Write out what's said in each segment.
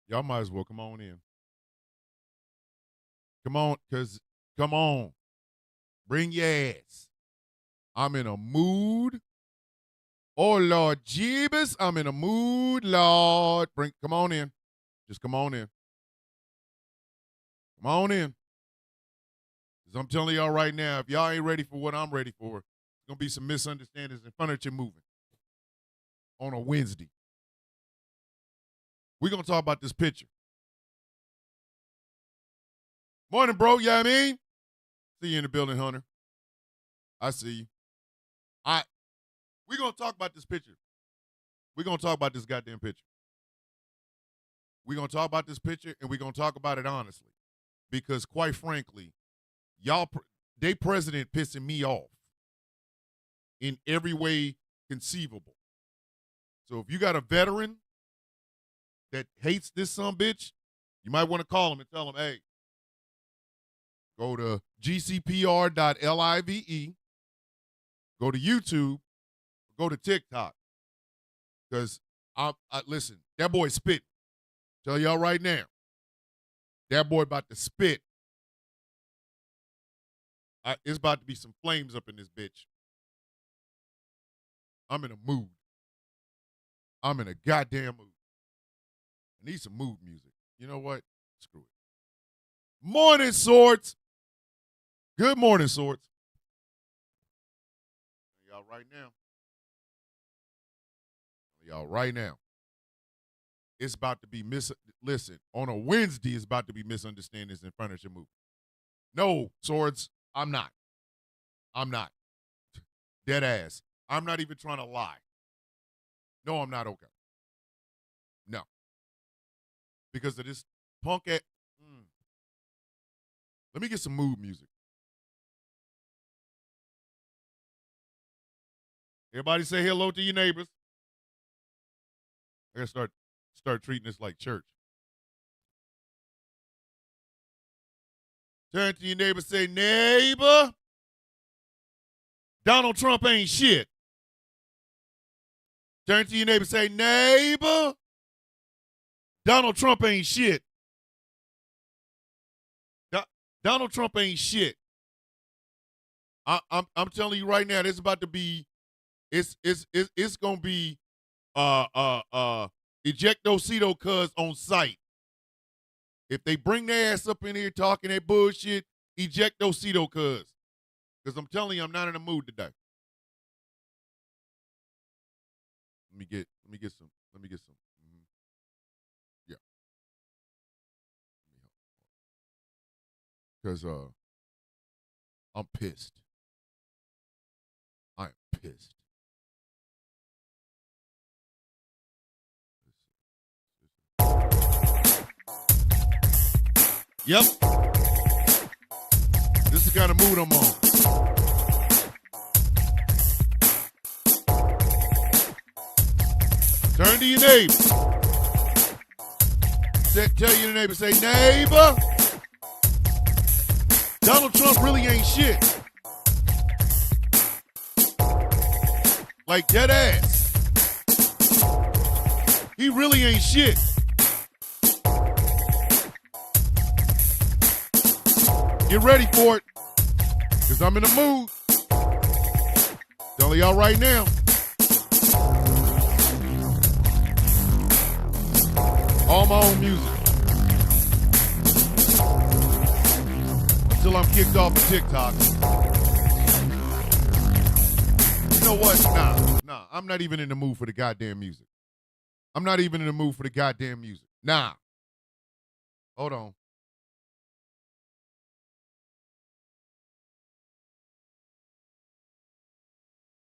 Y'all might as well come on in. Come on, come on. Bring your ass. I'm in a mood. Oh, Lord Jeebus, I'm in a mood, Lord. Come on in. Just come on in. Come on in. Because I'm telling y'all right now, if y'all ain't ready for what I'm ready for, there's going to be some misunderstandings and furniture moving on a Wednesday. We're going to talk about this picture. Morning, bro. You know what I mean? See you in the building, Hunter. I see you. We're going to talk about this picture. We're going to talk about this goddamn picture. We're going to talk about this picture, and we're going to talk about it honestly. Because, quite frankly, they president pissing me off in every way conceivable. So if you got a veteran that hates this sumbitch, you might want to call him and tell him, hey, go to gcpr.live, go to YouTube, go to TikTok. Because, listen, that boy spit. Tell y'all right now, that boy about to spit. It's about to be some flames up in this bitch. I'm in a mood. I'm in a goddamn mood. I need some mood music. You know what? Screw it. Morning, Swords. Good morning, Swords. Y'all right now. Y'all right now. It's about to be listen, on a Wednesday, it's about to be misunderstandings and furniture moving. No, Swords, I'm not. Dead ass. I'm not even trying to lie. No, I'm not okay. No. Because of this punk ass. Let me get some mood music. Everybody say hello to your neighbors. I gotta start treating this like church. Turn to your neighbor, say, neighbor, Donald Trump ain't shit. Turn to your neighbor, say, neighbor, Donald Trump ain't shit. Donald Trump ain't shit. I'm telling you right now, this is about to be, it's gonna be ejectocito cuz on site. If they bring their ass up in here talking that bullshit, ejectocito cuz. Because I'm telling you, I'm not in the mood today. Let me get some. Mm-hmm. Yeah. Because I'm pissed. I am pissed. Yep. This is the kind of mood I'm on. Turn to your neighbor. Tell your neighbor, say, neighbor, Donald Trump really ain't shit. Like dead ass. He really ain't shit. Get ready for it, because I'm in the mood. Telling y'all right now. All my own music. Until I'm kicked off of TikTok. You know what? Nah. I'm not even in the mood for the goddamn music. Nah. Hold on.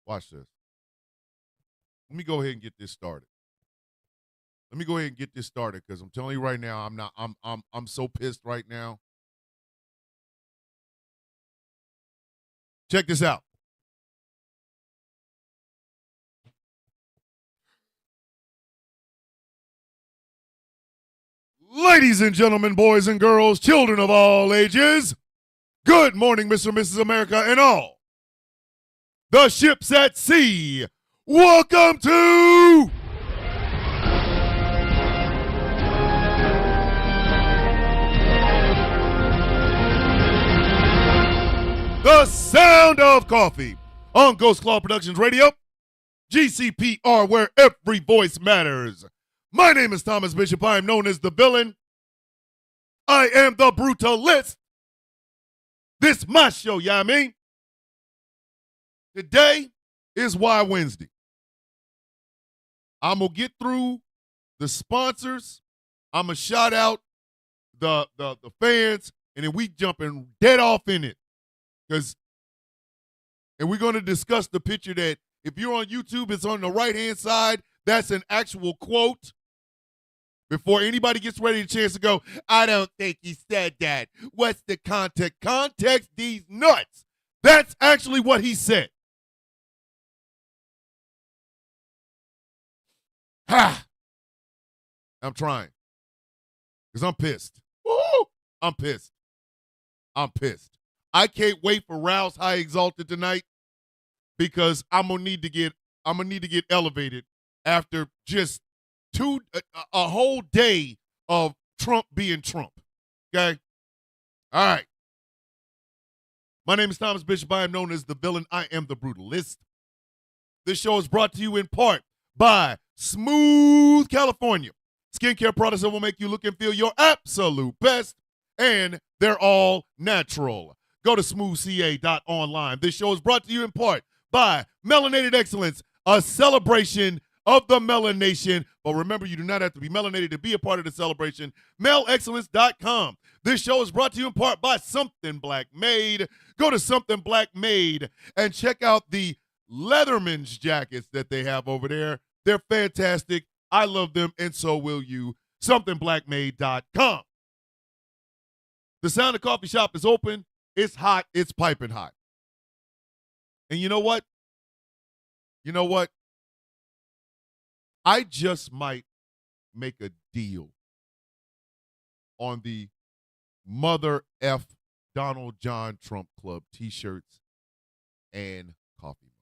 Watch this. Let me go ahead and get this started. Because I'm telling you right now, I'm so pissed right now. Check this out. Ladies and gentlemen, boys and girls, children of all ages, good morning, Mr. and Mrs. America, and all the ships at sea. Welcome to The sound of coffee on Ghost Claw Productions Radio, GCPR, where every voice matters. My name is Thomas Bishop. I am known as the villain. I am the brutalist. This my show, you know what I mean? Today is Why Wednesday. I'm going to get through the sponsors. I'm going to shout out the fans, and then we jumping dead off in it. And we're going to discuss the picture that, if you're on YouTube, it's on the right-hand side. That's an actual quote. Before anybody gets ready to chance to go, I don't think he said that. What's the context? Context these nuts. That's actually what he said. Ha! I'm trying. Because I'm pissed. Woo! I'm pissed. I'm pissed. I can't wait for Rouse High Exalted tonight, because I'm gonna need to get elevated after just a whole day of Trump being Trump. Okay? All right. My name is Thomas Bishop. I am known as the villain. I am the brutalist. This show is brought to you in part by Smooth California. Skincare products that will make you look and feel your absolute best, and they're all natural. Go to smoothca.online. This show is brought to you in part by Melanated Excellence, a celebration of the Melanation. But remember, you do not have to be melanated to be a part of the celebration. MelExcellence.com. This show is brought to you in part by Something Black Made. Go to Something Black Made and check out the Leatherman's jackets that they have over there. They're fantastic. I love them, and so will you. SomethingBlackMade.com. The Sound of Coffee Shop is open. It's hot. It's piping hot. And you know what? You know what? I just might make a deal on the Mother F Donald John Trump Club t-shirts and coffee mugs.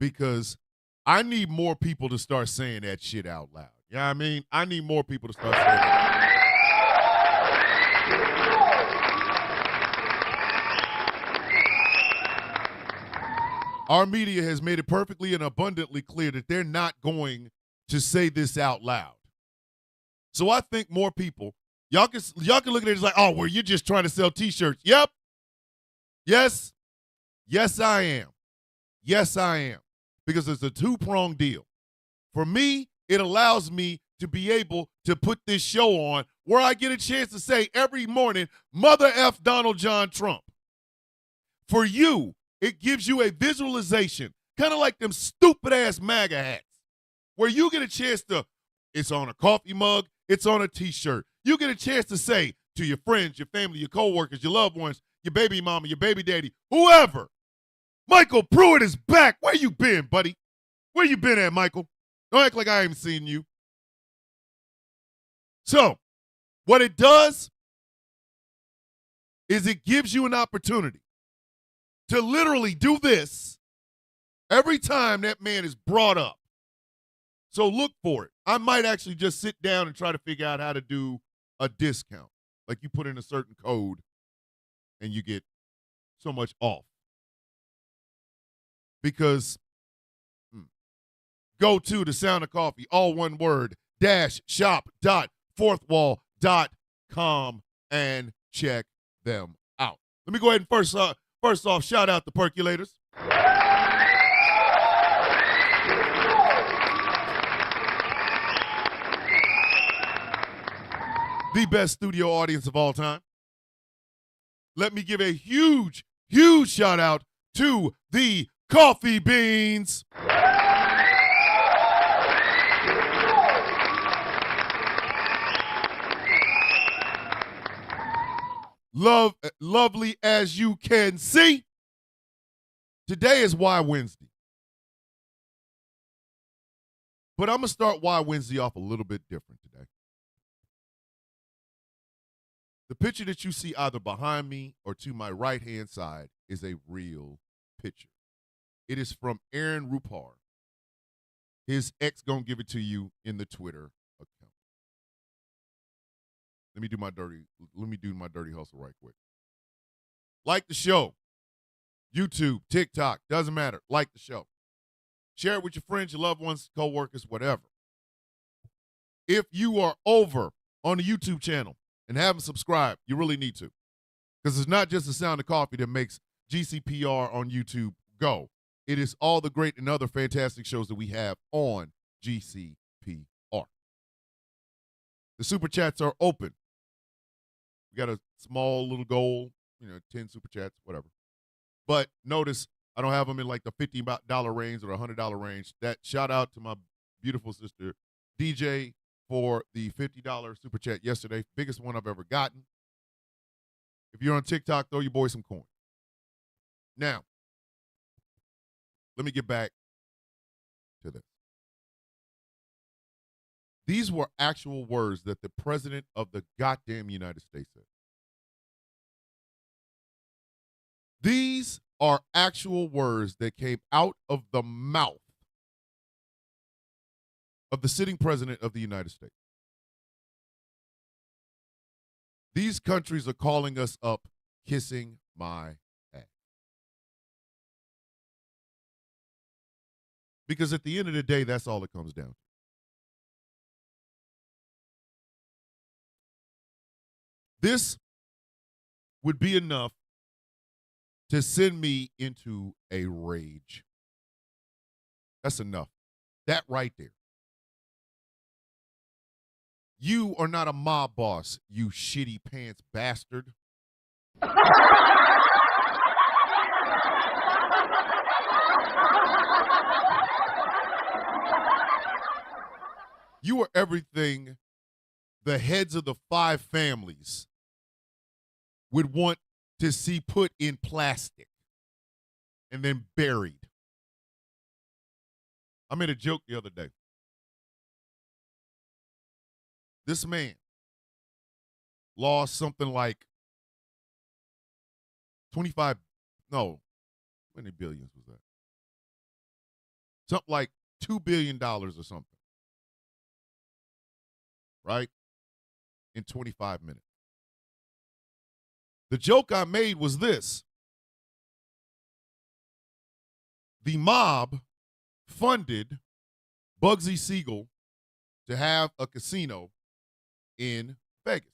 Because I need more people to start saying that shit out loud. You know what I mean? I need more people to start saying that. Our media has made it perfectly and abundantly clear that they're not going to say this out loud. So I think more people, y'all can look at it as like, oh, well, you're just trying to sell t-shirts. Yep. Yes. Yes, I am. Yes, I am. Because it's a two-pronged deal. For me, it allows me to be able to put this show on where I get a chance to say every morning, Mother F Donald John Trump. For you, it gives you a visualization, kind of like them stupid-ass MAGA hats, where you get a chance to, it's on a coffee mug, it's on a t-shirt. You get a chance to say to your friends, your family, your coworkers, your loved ones, your baby mama, your baby daddy, whoever, Michael Pruitt is back. Where you been, buddy? Where you been at, Michael? Don't act like I haven't seen you. So, what it does is it gives you an opportunity to literally do this every time that man is brought up. So look for it. I might actually just sit down and try to figure out how to do a discount. Like you put in a certain code and you get so much off. Because go to the Sound of Coffee, all one word, shop.fourthwall.com and check them out. Let me go ahead and first off, shout out the Percolators. The best studio audience of all time. Let me give a huge, huge shout out to the Coffee Beans. Lovely as you can see. Today is Why Wednesday. But I'm going to start Why Wednesday off a little bit different today. The picture that you see either behind me or to my right-hand side is a real picture. It is from Aaron Rupar. His ex gonna give it to you in the Twitter account. Let me do my dirty hustle right quick. Like the show. YouTube, TikTok, doesn't matter. Like the show. Share it with your friends, your loved ones, co-workers, whatever. If you are over on the YouTube channel and haven't subscribed, you really need to. Because it's not just the sound of coffee that makes GCPR on YouTube go. It is all the great and other fantastic shows that we have on GCPR. The super chats are open. We got a small little goal, 10 super chats, whatever. But notice I don't have them in like the $50 range or the $100 range. That shout out to my beautiful sister DJ for the $50 super chat yesterday. Biggest one I've ever gotten. If you're on TikTok, throw your boy some coin. Now, let me get back to this. These were actual words that the president of the goddamn United States said. These are actual words that came out of the mouth of the sitting president of the United States. These countries are calling us up, kissing my ass. Because at the end of the day, that's all it comes down to. This would be enough to send me into a rage. That's enough. That right there. You are not a mob boss, you shitty pants bastard. You are everything the heads of the 5 families would want to see put in plastic and then buried. I made a joke the other day. This man lost something like 25, no, how many billions was that? Something like $2 billion or something. Right? In 25 minutes. The joke I made was this. The mob funded Bugsy Siegel to have a casino in Vegas.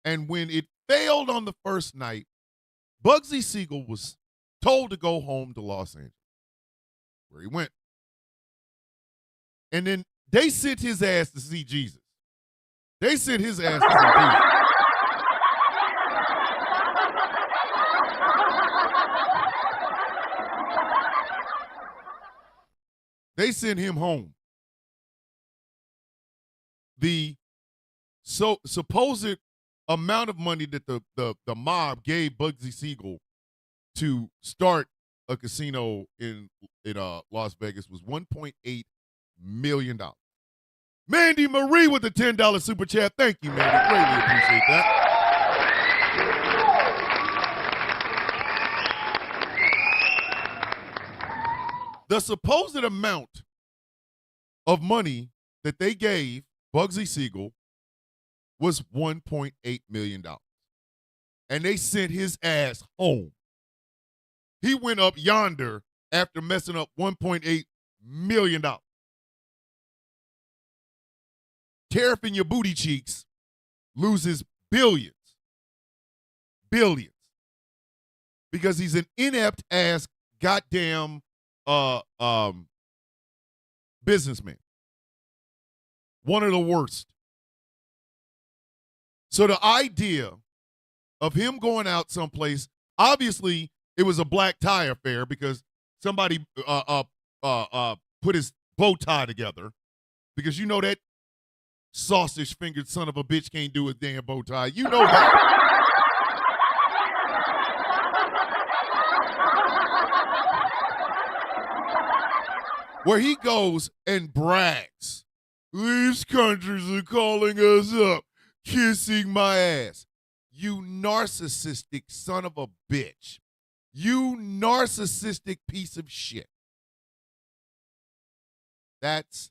And when it failed on the first night, Bugsy Siegel was told to go home to Los Angeles, where he went. And then they sent his ass to see Jesus. They sent his ass to see Jesus. They sent him home. The supposed amount of money that the mob gave Bugsy Siegel to start a casino in Las Vegas was $1.8 million. Mandy Marie with the $10 super chat. Thank you, Mandy. Greatly appreciate that. The supposed amount of money that they gave Bugsy Siegel was $1.8 million. And they sent his ass home. He went up yonder after messing up $1.8 million. Tariff in your booty cheeks loses billions. Billions. Because he's an inept ass goddamn businessman. One of the worst. So the idea of him going out someplace, obviously it was a black tie affair because somebody put his bow tie together, because you know that sausage-fingered son of a bitch can't do his damn bow tie. You know that. Where he goes and brags. These countries are calling us up, kissing my ass. You narcissistic son of a bitch. You narcissistic piece of shit. That's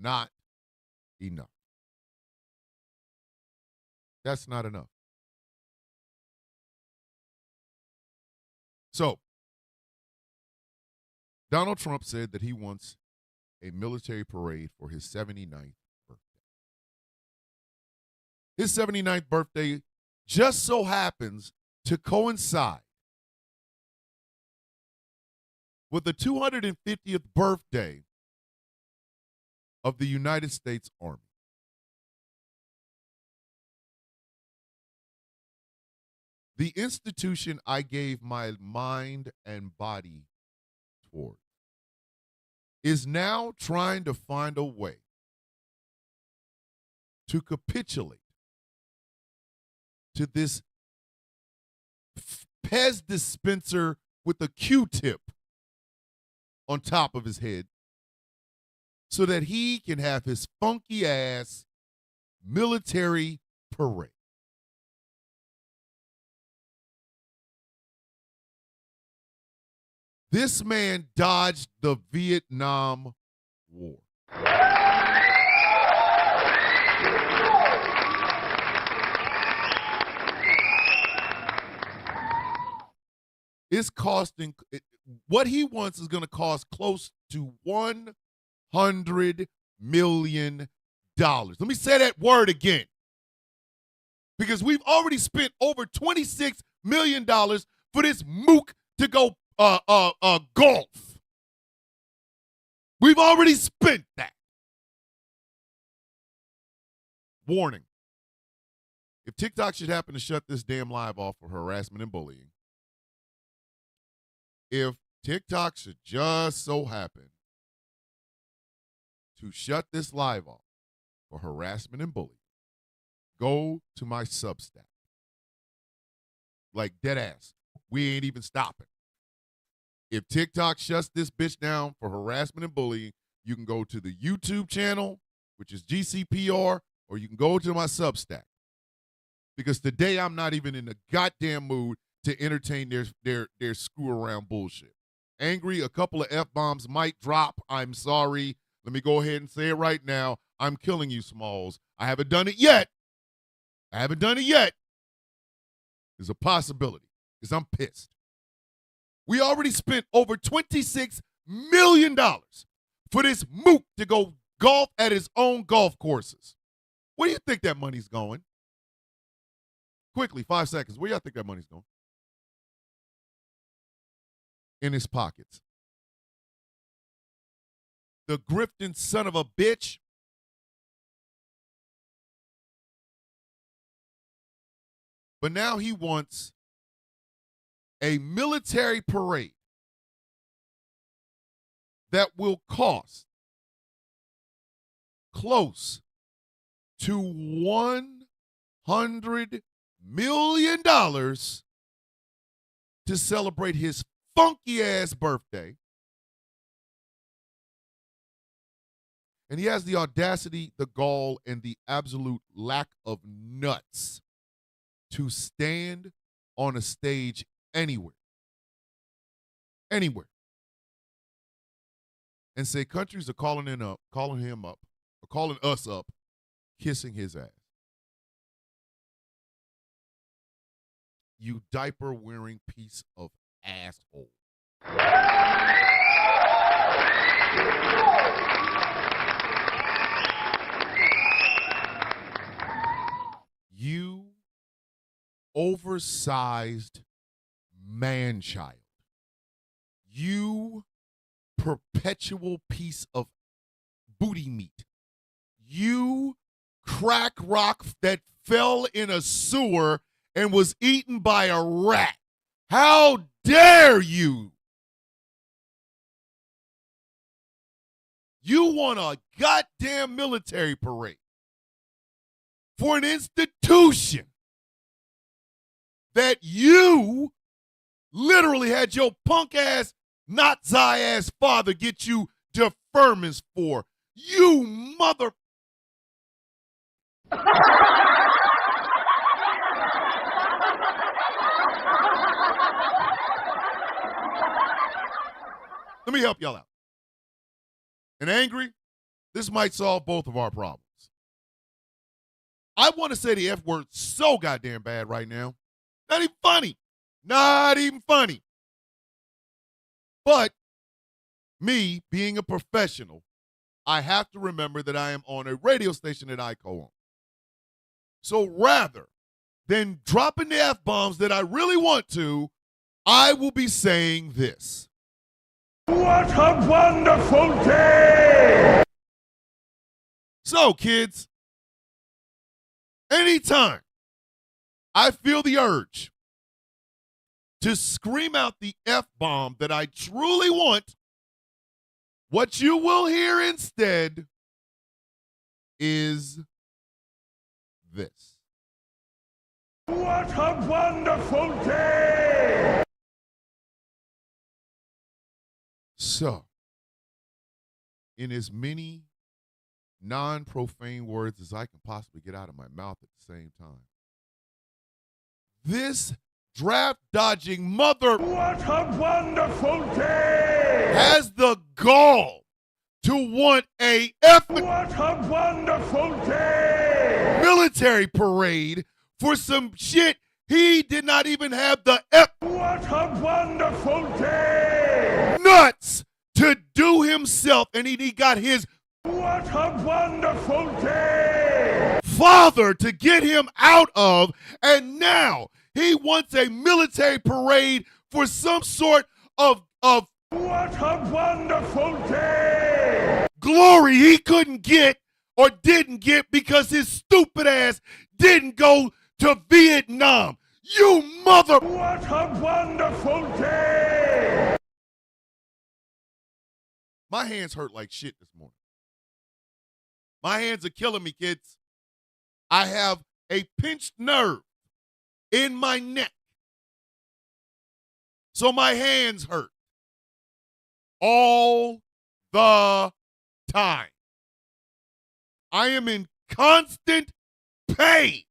not enough. That's not enough. So, Donald Trump said that he wants a military parade for his 79th birthday. His 79th birthday just so happens to coincide with the 250th birthday of the United States Army. The institution I gave my mind and body toward is now trying to find a way to capitulate to this Pez dispenser with a Q-tip on top of his head so that he can have his funky ass military parade. This man dodged the Vietnam War. It's costing, what he wants is going to cost close to $100 million. Let me say that word again. Because we've already spent over $26 million for this mook to go golf. We've already spent that. Warning. If TikTok should happen to shut this damn live off for harassment and bullying, if TikTok should just so happen to shut this live off for harassment and bullying, go to my Substack. Like dead ass. We ain't even stopping. If TikTok shuts this bitch down for harassment and bullying, you can go to the YouTube channel, which is GCPR, or you can go to my Substack. Because today I'm not even in the goddamn mood to entertain their screw around bullshit. Angry, a couple of F-bombs might drop. I'm sorry. Let me go ahead and say it right now. I'm killing you, Smalls. I haven't done it yet. There's a possibility because I'm pissed. We already spent over $26 million for this mook to go golf at his own golf courses. Where do you think that money's going? Quickly, 5 seconds. Where do y'all think that money's going? In his pockets. The grifting son of a bitch. But now he wants a military parade that will cost close to $100 million to celebrate his funky ass birthday. And he has the audacity, the gall, and the absolute lack of nuts to stand on a stage anywhere, and say countries are calling him up, or calling us up, kissing his ass. You diaper-wearing piece of asshole. You oversized man-child. You perpetual piece of booty meat. You crack rock that fell in a sewer and was eaten by a rat. How dare you? You want a goddamn military parade for an institution that you literally had your punk ass, Nazi ass father get you deferments for. You mother. Let me help y'all out. And angry, this might solve both of our problems. I want to say the F word so goddamn bad right now. Not even funny. Not even funny. But me being a professional, I have to remember that I am on a radio station that I co-own. So rather than dropping the F-bombs that I really want to, I will be saying this. What a wonderful day! So, kids, anytime I feel the urge to scream out the F-bomb that I truly want, what you will hear instead is this. What a wonderful day! So, in as many non-profane words as I can possibly get out of my mouth at the same time, this draft-dodging mother What a wonderful day! has the gall to want a effing What a wonderful day! military parade for some shit he did not even have the F What a wonderful day! nuts to do himself, and he got his What a wonderful day! father to get him out of, and now he wants a military parade for some sort of What a wonderful day! glory he couldn't get or didn't get because his stupid ass didn't go to Vietnam. You mother... What a wonderful day! My hands hurt like shit this morning. My hands are killing me, kids. I have a pinched nerve in my neck. So my hands hurt all the time. I am in constant pain.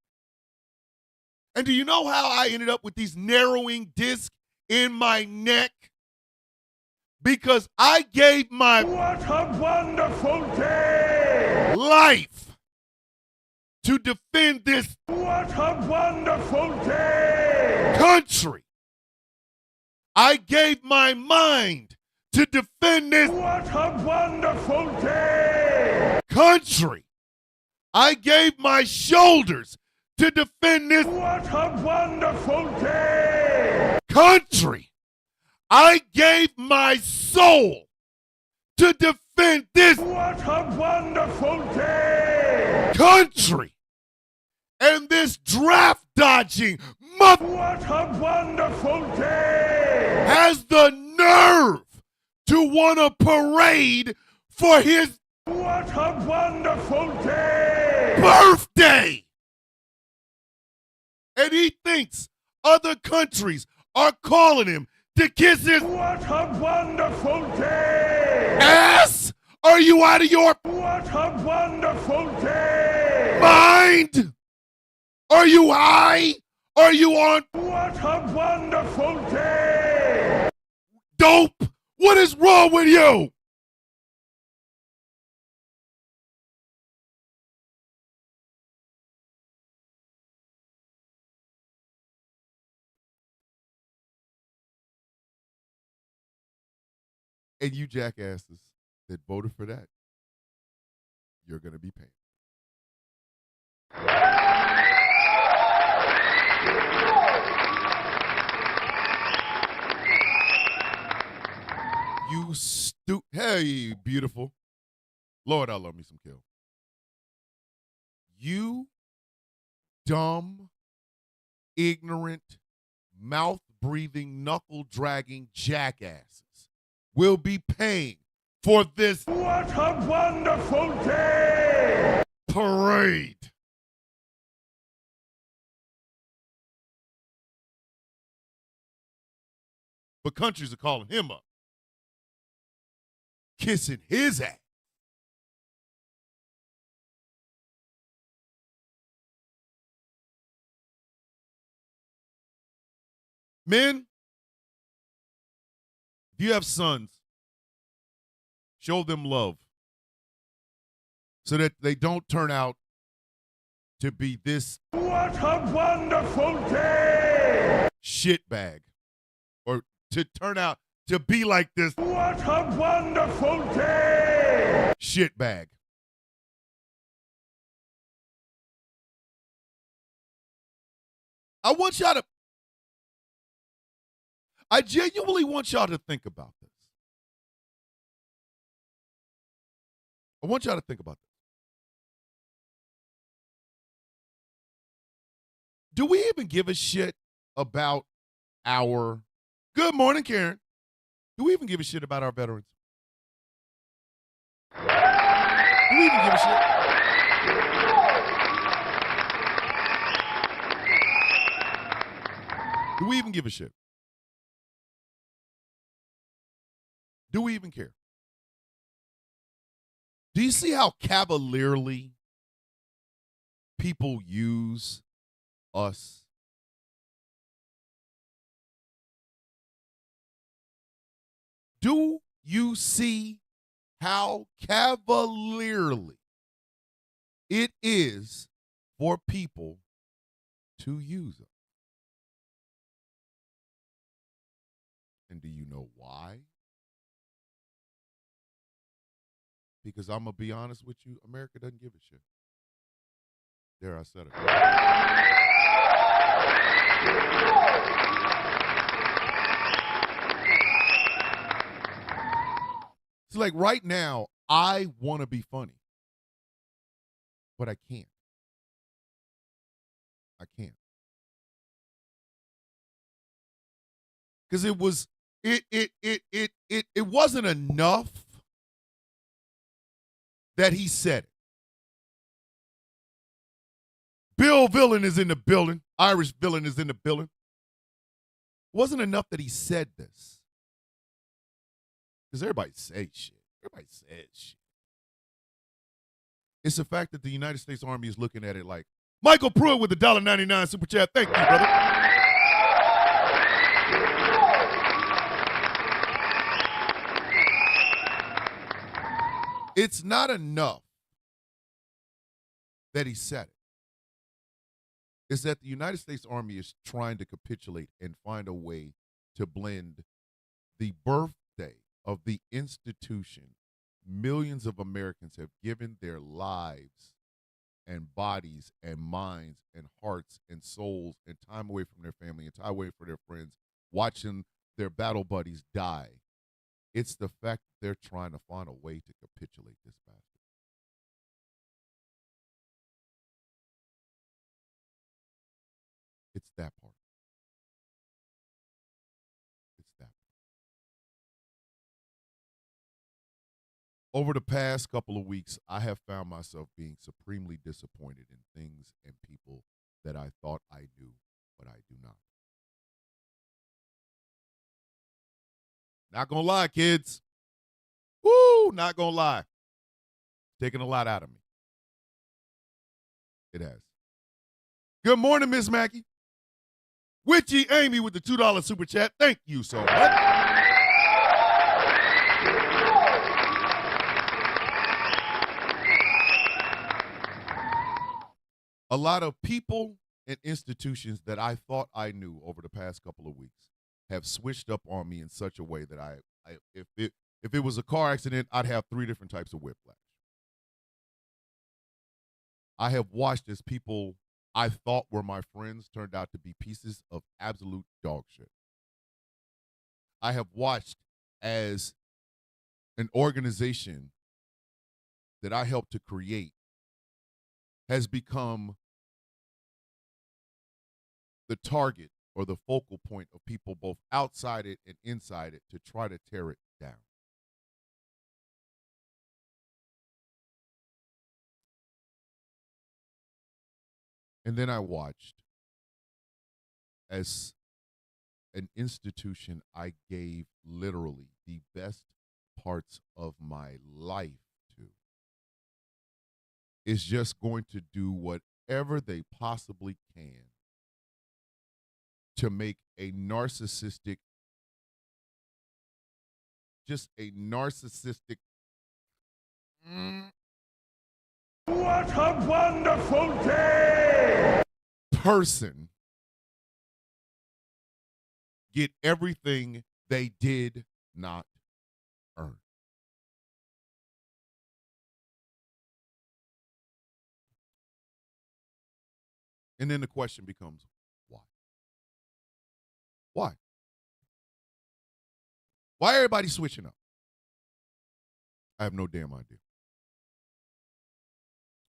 And do you know how I ended up with these narrowing discs in my neck? Because I gave my What a wonderful day! life to defend this What a wonderful day! country. I gave my mind to defend this What a wonderful day! country. I gave my shoulders to defend this What a wonderful day! country. I gave my soul to defend this What a wonderful day! country. And this draft dodging mother What a wonderful day! has the nerve to want a parade for his What a wonderful day! birthday. And he thinks other countries are calling him to kiss his What a wonderful day! ass. Are you out of your What a wonderful day! mind? Are you high? Are you on What a wonderful day! dope? What is wrong with you? And you jackasses that voted for that, you're going to be paying. You hey, beautiful. Lord, I love me some Kill. You dumb, ignorant, mouth-breathing, knuckle-dragging jackasses will be paying for this What a wonderful day! parade. But countries are calling him up, kissing his ass. Men, if you have sons, show them love so that they don't turn out to be this What a wonderful day! shitbag, or to turn out to be like this What a wonderful day! shitbag. I genuinely want y'all to think about this. I want y'all to think about this. Do we even give a shit about our... Good morning, Karen. Do we even give a shit about our veterans? Do we even give a shit? Do we even give a shit? Do we even care? Do you see how cavalierly people use us? Do you see how cavalierly it is for people to use us? And do you know why? Because I'm going to be honest with you, America doesn't give a shit. There, I said it. It's like right now, I want to be funny, but I can't. I can't. Because it wasn't enough that he said it. Bill Villain is in the building. Irish Villain is in the building. It wasn't enough that he said this. Because everybody says shit. Everybody says shit. It's the fact that the United States Army is looking at it like, Michael Pruitt with the $1.99 super chat. Thank you, brother. It's not enough that he said it. It's that the United States Army is trying to capitulate and find a way to blend the birthday of the institution millions of Americans have given their lives and bodies and minds and hearts and souls and time away from their family and time away from their friends, watching their battle buddies die. It's the fact that they're trying to find a way to capitulate this bastard. It's that part. It's that part. Over the past couple of weeks, I have found myself being supremely disappointed in things and people that I thought I knew, but I do not. Not gonna lie, kids. Woo, not gonna lie. It's taking a lot out of me. It has. Good morning, Miss Mackey. Witchy Amy with the $2 super chat. Thank you so much. A lot of people and institutions that I thought I knew over the past couple of weeks have switched up on me in such a way that if it was a car accident, I'd have 3 different types of whiplash. I have watched as people I thought were my friends turned out to be pieces of absolute dog shit. I have watched as an organization that I helped to create has become the target or the focal point of people both outside it and inside it to try to tear it down. And then I watched as an institution I gave literally the best parts of my life to is just going to do whatever they possibly can to make a narcissistic, What a wonderful day! person get everything they did not earn. And then the question becomes, why? Why? Why everybody switching up? I have no damn idea.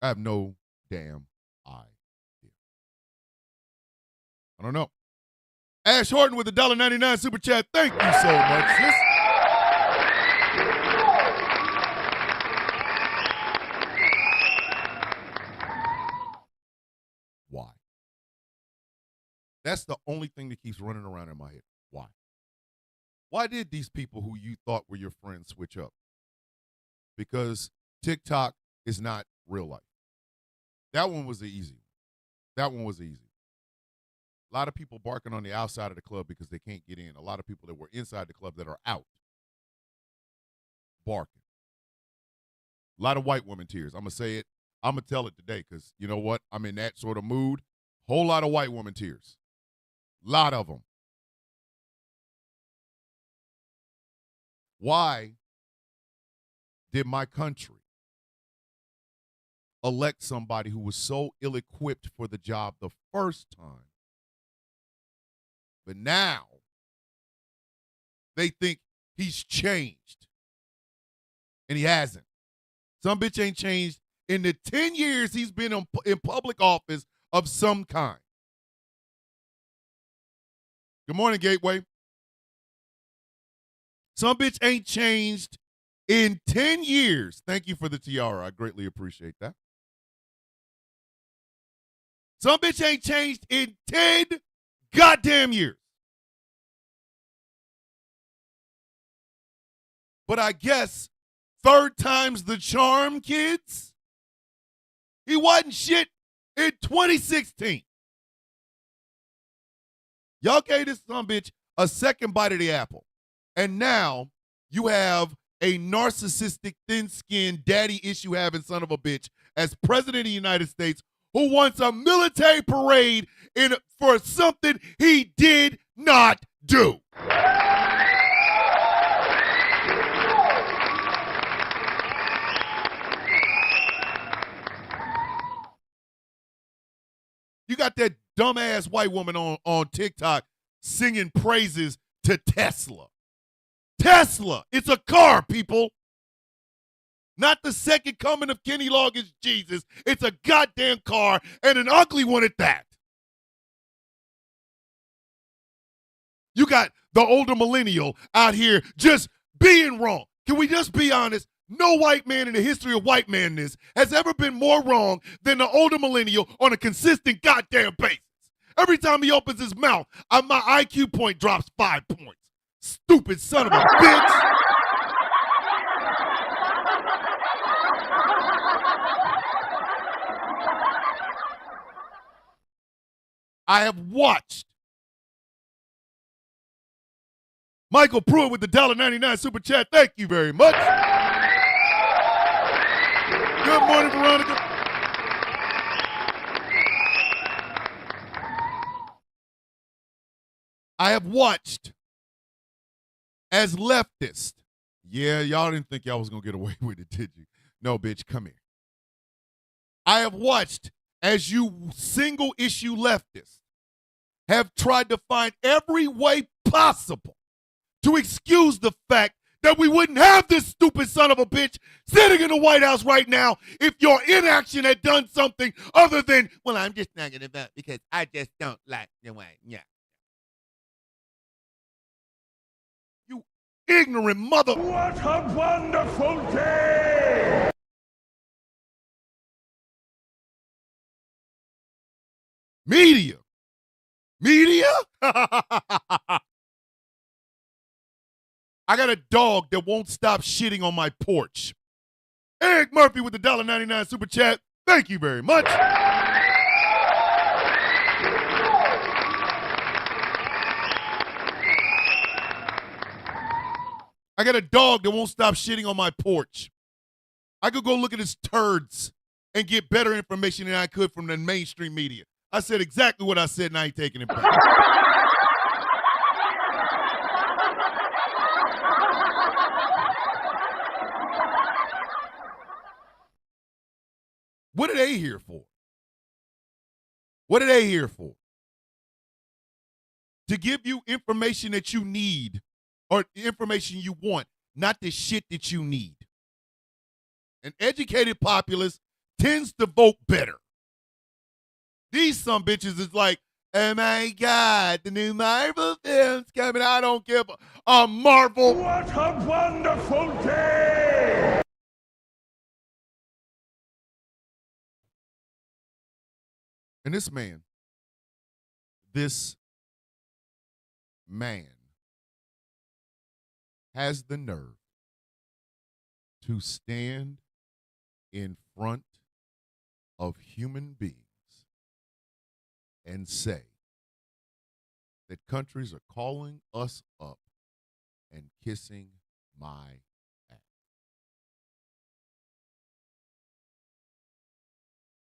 I have no damn idea. I don't know. Ash Horton with the $1.99 super chat. Thank you so much, sis. Why? That's the only thing that keeps running around in my head. Why? Why did these people who you thought were your friends switch up? Because TikTok is not real life. That one was the easy one. That one was easy. A lot of people barking on the outside of the club because they can't get in. A lot of people that were inside the club that are out barking. A lot of white woman tears. I'm going to say it. I'm going to tell it today because you know what? I'm in that sort of mood. Whole lot of white woman tears. Lot of them. Why did my country elect somebody who was so ill-equipped for the job the first time, but now they think he's changed, and he hasn't? Some bitch ain't changed in the 10 years he's been in public office of some kind. Good morning, Gateway. Some bitch ain't changed in 10 years. Thank you for the tiara. I greatly appreciate that. Some bitch ain't changed in 10 goddamn years. But I guess third time's the charm, kids. He wasn't shit in 2016. Y'all gave this son bitch a second bite of the apple. And now you have a narcissistic, thin-skinned, daddy issue-having son of a bitch as president of the United States who wants a military parade for something he did not do. You got that dumbass white woman on TikTok singing praises to Tesla. Tesla, it's a car, people. Not the second coming of Kenny Loggins Jesus. It's a goddamn car, and an ugly one at that. You got the older millennial out here just being wrong. Can we just be honest? No white man in the history of white manness has ever been more wrong than the older millennial on a consistent goddamn basis. Every time he opens his mouth, my IQ point drops 5 points. Stupid son of a bitch. I have watched Michael Pruitt with the $1.99 super chat. Thank you very much. Good morning, Veronica. I have watched as leftists. Yeah, y'all didn't think y'all was going to get away with it, did you? No, bitch, come here. I have watched as you single-issue leftists have tried to find every way possible to excuse the fact that we wouldn't have this stupid son of a bitch sitting in the White House right now if your inaction had done something other than, well, I'm just not going to vote because I just don't like the way. Yeah. You ignorant mother. What a wonderful day! Media. I got a dog that won't stop shitting on my porch. Eric Murphy with the $1.99 super chat. Thank you very much. I got a dog that won't stop shitting on my porch. I could go look at his turds and get better information than I could from the mainstream media. I said exactly what I said, and I ain't taking it back. they here for? What are they here for? To give you information that you need or information you want, not the shit that you need. An educated populace tends to vote better. These some bitches is like, oh my God, the new Marvel film's coming. I don't give a Marvel. What a wonderful day! And this man has the nerve to stand in front of human beings and say that countries are calling us up and kissing my ass.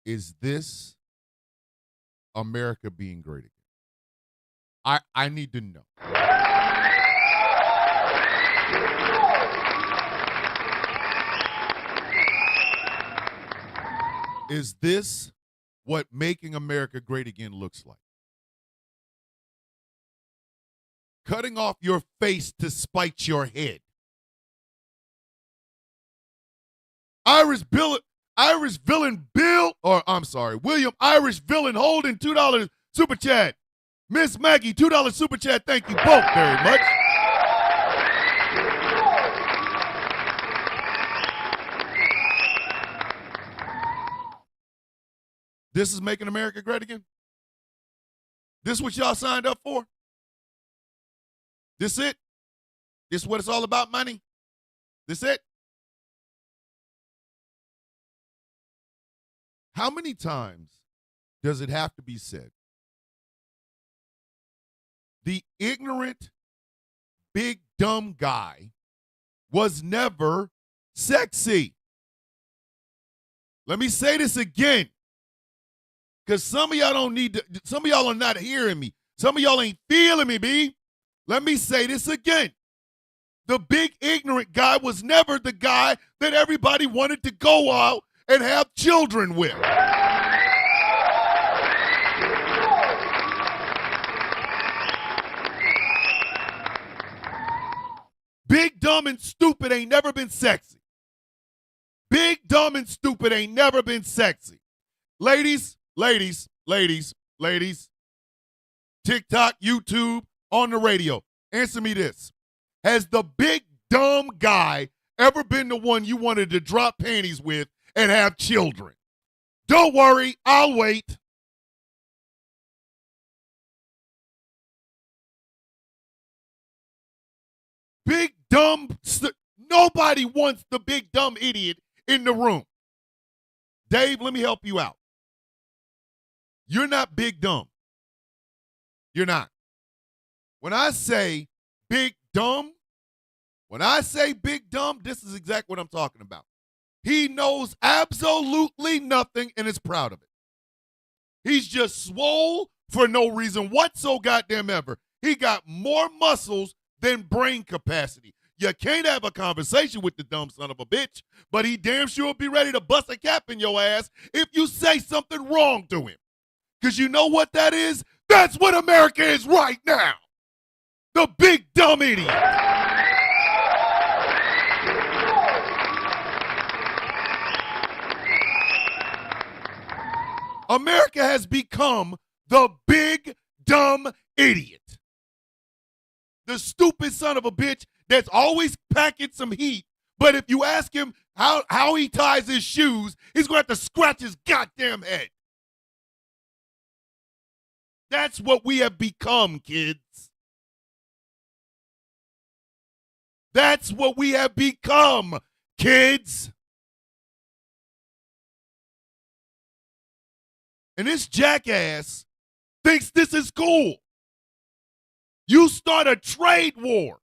Is this America being great again? I need to know. Is this what making America great again looks like? Cutting off your face to spite your head. William Irish Villain holding $2 super chat. Miss Maggie, $2 super chat. Thank you both very much. This is making America great again? This what y'all signed up for? This it? This what it's all about, money? This it? How many times does it have to be said? The ignorant, big, dumb guy was never sexy. Let me say this again. Because some of y'all are not hearing me. Some of y'all ain't feeling me, B. Let me say this again. The big ignorant guy was never the guy that everybody wanted to go out and have children with. Big, dumb, and stupid ain't never been sexy. Big, dumb, and stupid ain't never been sexy. Ladies, TikTok, YouTube, on the radio. Answer me this. Has the big, dumb guy ever been the one you wanted to drop panties with and have children? Don't worry, I'll wait. Big, dumb, nobody wants the big, dumb idiot in the room. Dave, let me help you out. You're not big, dumb. You're not. When I say big, dumb, this is exactly what I'm talking about. He knows absolutely nothing and is proud of it. He's just swole for no reason whatsoever goddamn ever. He got more muscles than brain capacity. You can't have a conversation with the dumb son of a bitch, but he damn sure will be ready to bust a cap in your ass if you say something wrong to him. Because you know what that is? That's what America is right now. The big dumb idiot. America has become the big dumb idiot. The stupid son of a bitch that's always packing some heat, but if you ask him how he ties his shoes, he's going to have to scratch his goddamn head. That's what we have become, kids. That's what we have become, kids. And this jackass thinks this is cool. You start a trade war.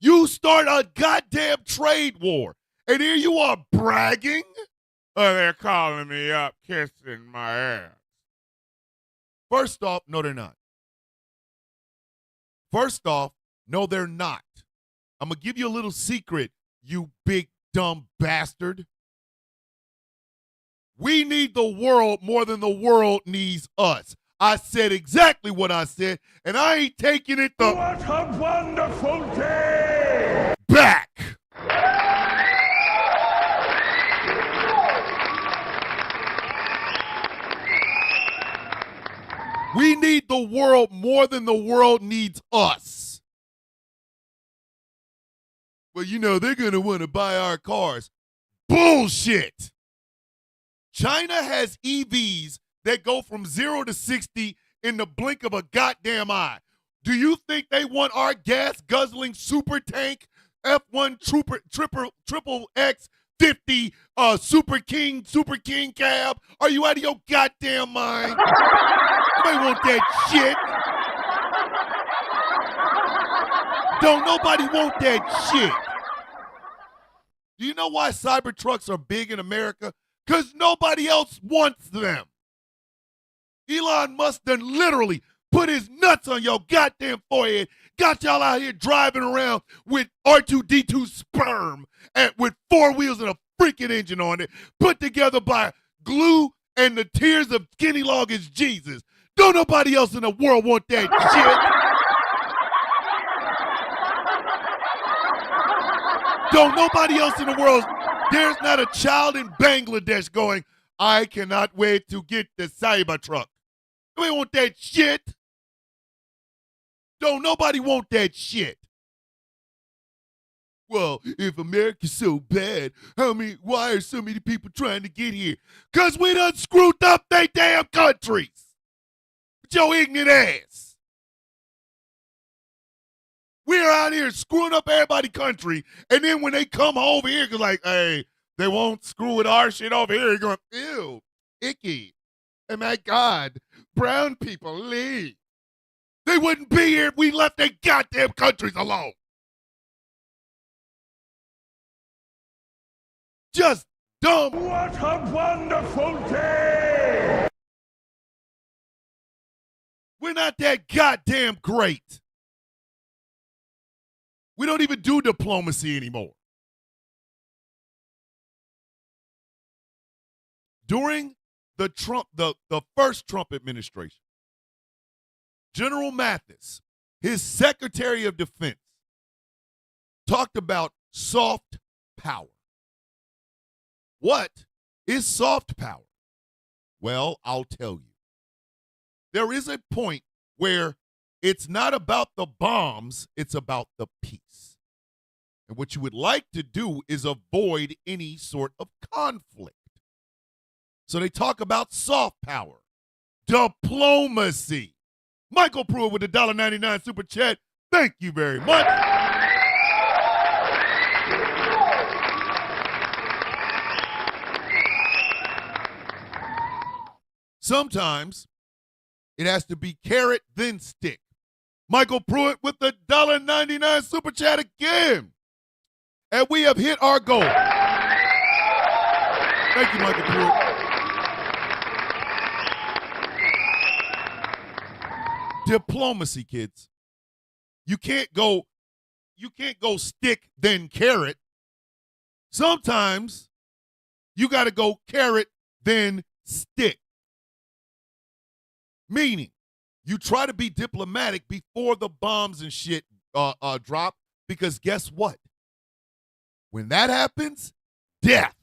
You start a goddamn trade war. And here you are bragging. Oh, they're calling me up, kissing my ass. First off, no, they're not. First off, no, they're not. I'm going to give you a little secret, you big dumb bastard. We need the world more than the world needs us. I said exactly what I said, and I ain't taking it the What a wonderful day! back. We need the world more than the world needs us. Well, you know, they're going to want to buy our cars. Bullshit. China has EVs that go from 0 to 60 in the blink of a goddamn eye. Do you think they want our gas-guzzling super tank F1 triple X 50 Super King cab? Are you out of your goddamn mind? Nobody want that shit. Don't nobody want that shit. Do you know why Cybertrucks are big in America? Because nobody else wants them. Elon Musk done literally put his nuts on your goddamn forehead, got y'all out here driving around with R2-D2 sperm and with 4 wheels and a freaking engine on it, put together by glue and the tears of Skinny Loggins Jesus. Don't nobody else in the world want that shit. Don't nobody else in the world. There's not a child in Bangladesh going, I cannot wait to get the Cybertruck. Nobody want that shit. Don't nobody want that shit. Well, if America's so bad, why are so many people trying to get here? Because we done screwed up they damn countries. With your ignorant ass. We're out here screwing up everybody's country, and then when they come over here, cause like, hey, they won't screw with our shit over here. You're going, ew, icky. Oh my God, brown people leave. They wouldn't be here if we left their goddamn countries alone. Just dumb. What a wonderful day! We're not that goddamn great. We don't even do diplomacy anymore. During the first Trump administration, General Mathis, his Secretary of Defense, talked about soft power. What is soft power? Well, I'll tell you. There is a point where it's not about the bombs, it's about the peace. And what you would like to do is avoid any sort of conflict. So they talk about soft power, diplomacy. Michael Pruitt with the $1.99 super chat. Thank you very much. Sometimes it has to be carrot, then stick. Michael Pruitt with the $1.99 super chat again. And we have hit our goal. Thank you, Michael Pruitt. Diplomacy, kids. You can't go stick, then carrot. Sometimes you got to go carrot, then stick. Meaning, you try to be diplomatic before the bombs and shit drop, because guess what? When that happens, death.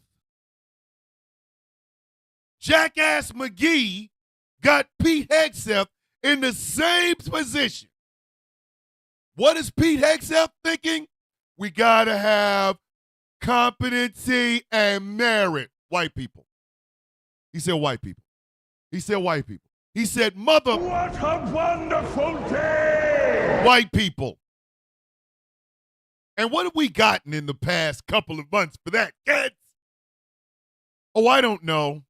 Jackass McGee got Pete Hegseth in the same position. What is Pete Hegseth thinking? We got to have competency and merit. White people. He said white people. He said white people. He said mother. What a wonderful day! White people. And what have we gotten in the past couple of months for that, kids? Oh, I don't know.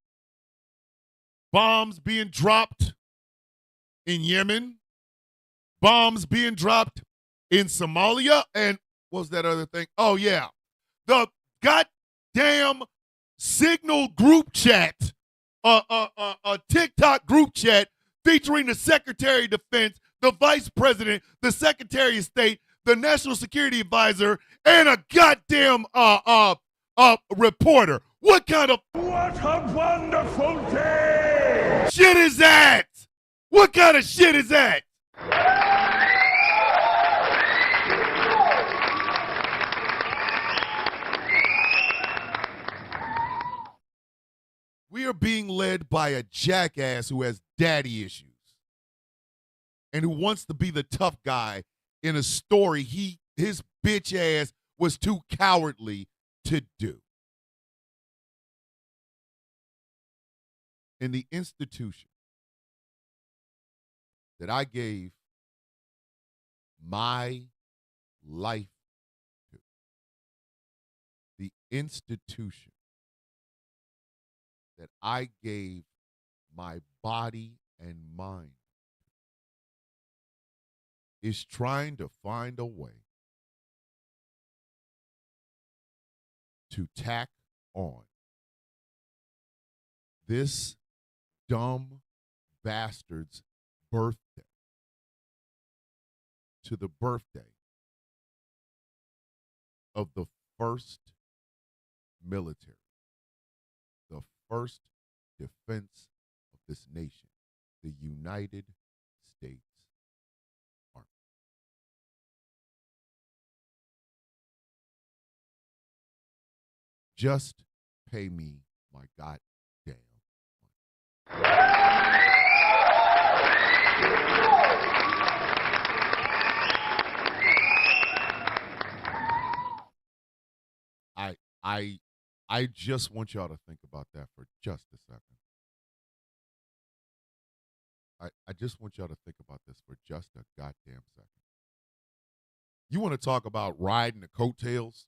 Bombs being dropped in Yemen. Bombs being dropped in Somalia. And what was that other thing? Oh, yeah. The goddamn Signal group chat, a TikTok group chat featuring the Secretary of Defense, the Vice President, the Secretary of State, the National Security Advisor, and a goddamn a reporter. What kind of What a wonderful day! shit is that? What kind of shit is that? We are being led by a jackass who has daddy issues and who wants to be the tough guy in a story his bitch ass was too cowardly to do. In the institution that I gave my life to, the institution that I gave my body and mind is trying to find a way to tack on this dumb bastard's birthday to the birthday of the first military, the first defense of this nation, the United States Army. Just pay me my goddamn money. I just want y'all to think about that for just a second. I just want y'all to think about this for just a goddamn second. You want to talk about riding the coattails?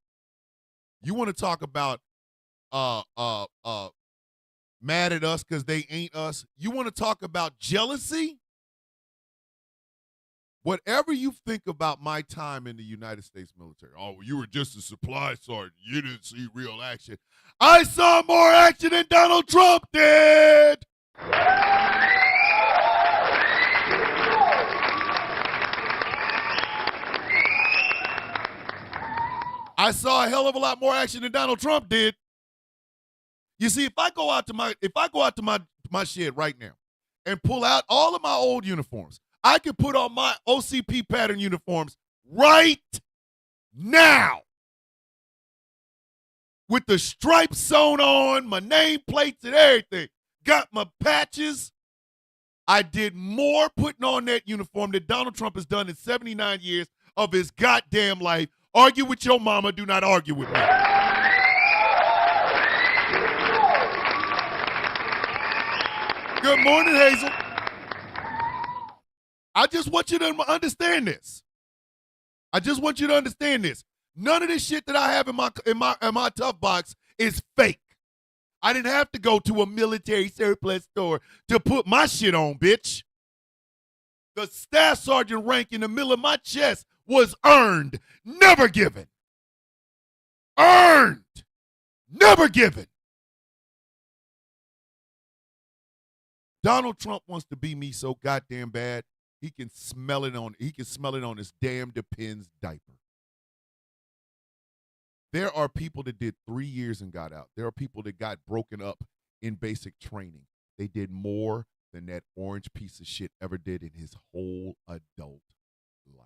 You want to talk about mad at us because they ain't us? You want to talk about jealousy? Whatever you think about my time in the United States military, oh, you were just a supply sergeant. You didn't see real action. I saw more action than Donald Trump did. I saw a hell of a lot more action than Donald Trump did. You see, if I go out to my shed right now and pull out all of my old uniforms, I can put on my OCP pattern uniforms right now with the stripes sewn on, my name plates and everything. Got my patches. I did more putting on that uniform than Donald Trump has done in 79 years of his goddamn life. Argue with your mama. Do not argue with me. Good morning, Hazel. I just want you to understand this. I just want you to understand this. None of this shit that I have in my tough box is fake. I didn't have to go to a military surplus store to put my shit on, bitch. The staff sergeant rank in the middle of my chest was earned, never given. Earned, never given. Donald Trump wants to be me so goddamn bad. He can smell it on his damn Depends diaper. There are people that did 3 years and got out. There are people that got broken up in basic training. They did more than that orange piece of shit ever did in his whole adult life.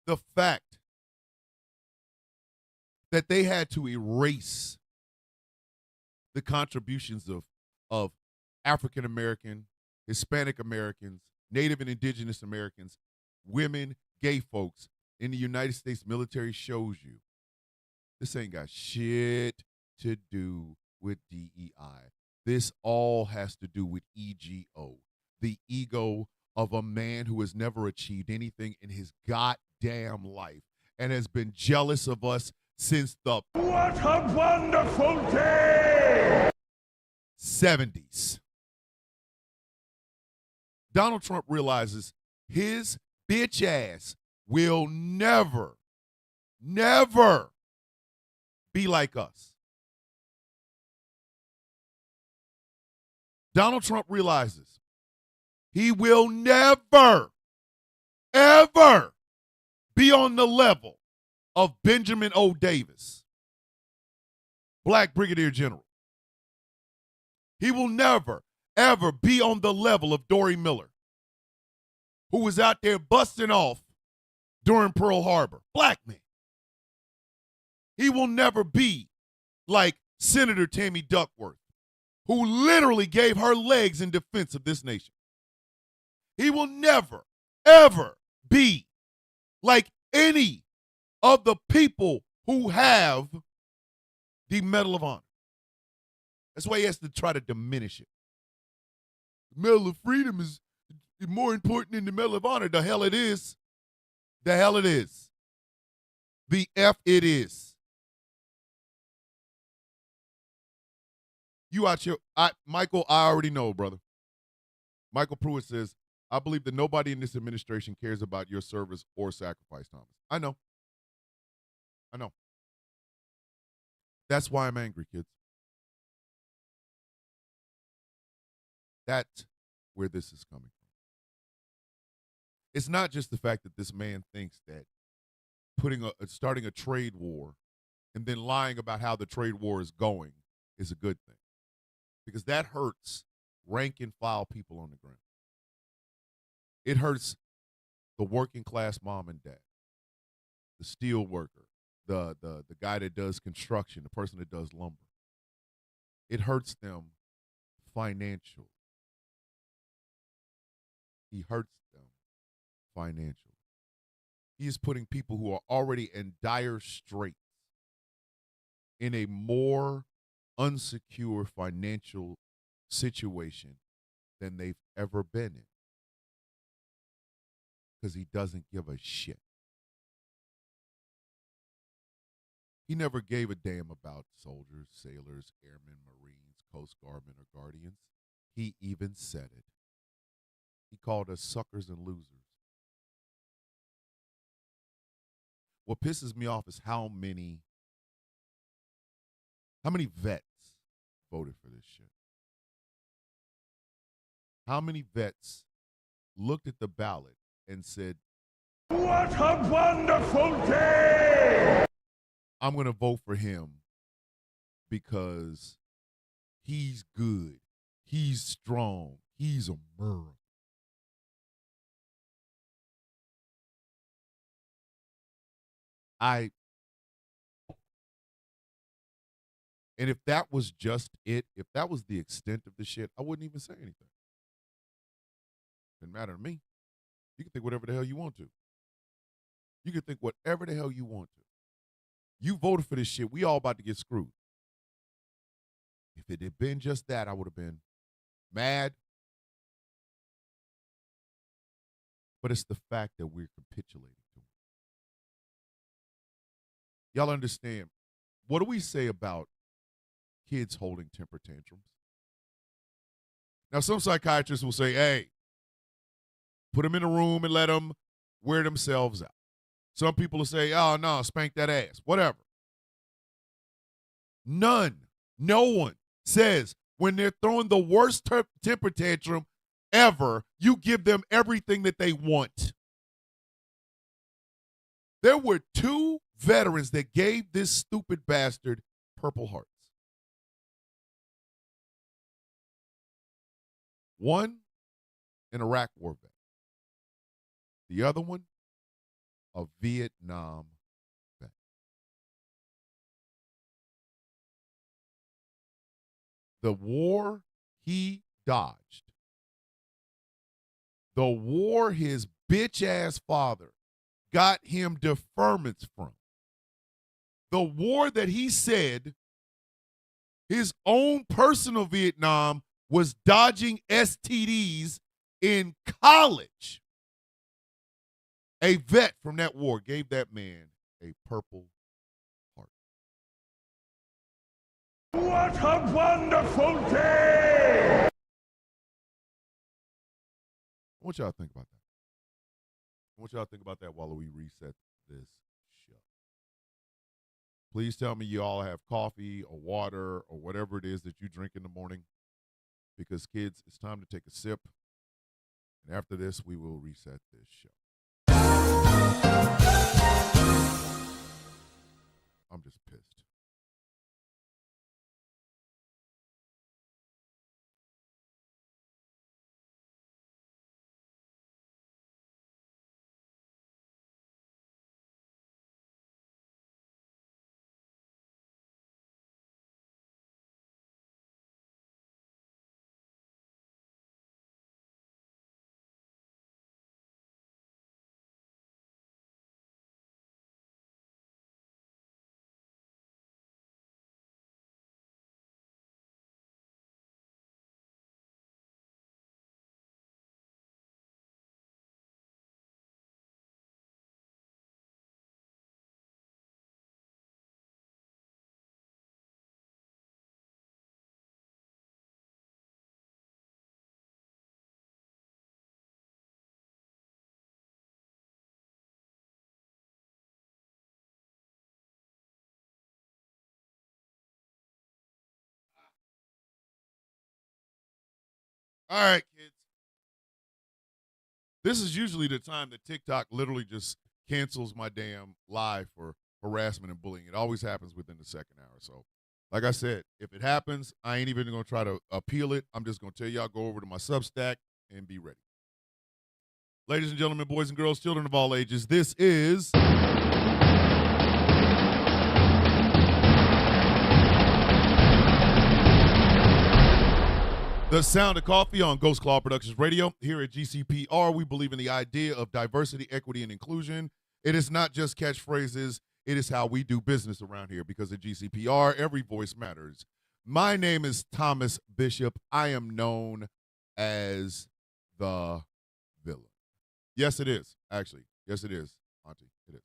The fact that they had to erase the contributions of African American, Hispanic Americans, Native and Indigenous Americans, women, gay folks in the United States military shows you this ain't got shit to do with DEI. This all has to do with EGO, the ego of a man who has never achieved anything in his goddamn life and has been jealous of us since the What a wonderful day! 70s. Donald Trump realizes his bitch ass will never be like us. Donald Trump realizes He will never, ever be on the level of Benjamin O. Davis, Black Brigadier General. He will never, ever be on the level of Dory Miller, who was out there busting off during Pearl Harbor. Black man. He will never be like Senator Tammy Duckworth, who literally gave her legs in defense of this nation. He will never, ever be like any of the people who have the Medal of Honor. That's why he has to try to diminish it. The Medal of Freedom is more important than the Medal of Honor. The hell it is. The hell it is. The F it is. You out here, Michael, I already know, brother. Michael Pruitt says, I believe that nobody in this administration cares about your service or sacrifice, Thomas. I know. That's why I'm angry, kids. That's where this is coming from. It's not just the fact that this man thinks that starting a trade war and then lying about how the trade war is going is a good thing. Because that hurts rank and file people on the ground. It hurts the working class mom and dad, the steel worker, the guy that does construction, the person that does lumber. It hurts them financially. He hurts them financially. He is putting people who are already in dire straits in a more unsecure financial situation than they've ever been in. Because he doesn't give a shit. He never gave a damn about soldiers, sailors, airmen, Marines, Coast Guardmen, or Guardians. He even said it. He called us suckers and losers. What pisses me off is how many vets voted for this shit. How many vets looked at the ballot and said, What a wonderful day! I'm going to vote for him because he's good, he's strong, he's American. And if that was just it, if that was the extent of the shit, I wouldn't even say anything. Didn't matter to me. You can think whatever the hell you want to. You can think whatever the hell you want to. You voted for this shit. We all about to get screwed. If it had been just that, I would have been mad. But it's the fact that we're capitulating to it. Y'all understand? What do we say about kids holding temper tantrums? Now, some psychiatrists will say, hey, put them in a room and let them wear themselves out. Some people will say, oh, no, spank that ass, whatever. No one says when they're throwing the worst temper tantrum ever, you give them everything that they want. There were 2 veterans that gave this stupid bastard Purple Hearts. One, an Iraq war vet. The other one, a Vietnam vet. The war he dodged. The war his bitch-ass father got him deferments from. The war that he said his own personal Vietnam was dodging STDs in college. A vet from that war gave that man a Purple Heart. What a wonderful day! I want y'all to think about that. I want y'all to think about that while we reset this show. Please tell me you all have coffee or water or whatever it is that you drink in the morning. Because, kids, it's time to take a sip And after this, we will reset this show. I'm just pissed. All right, kids. This is usually the time that TikTok literally just cancels my damn live for harassment and bullying. It always happens within the second hour. So, like I said, if it happens, I ain't even going to try to appeal it. I'm just going to tell y'all, go over to my Substack and be ready. Ladies and gentlemen, boys and girls, children of all ages, this is The Sound of Coffee on Ghost Claw Productions Radio. Here at GCPR, we believe in the idea of diversity, equity, and inclusion. It is not just catchphrases. It is how we do business around here, because at GCPR, every voice matters. My name is Thomas Bishop. I am known as the villain. Yes, it is, actually. Yes, it is, Auntie. It is.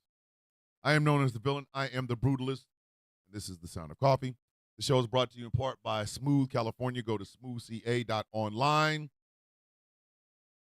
I am known as the villain. I am the brutalist. This is The Sound of Coffee. The show is brought to you in part by Smooth California. Go to smoothca.online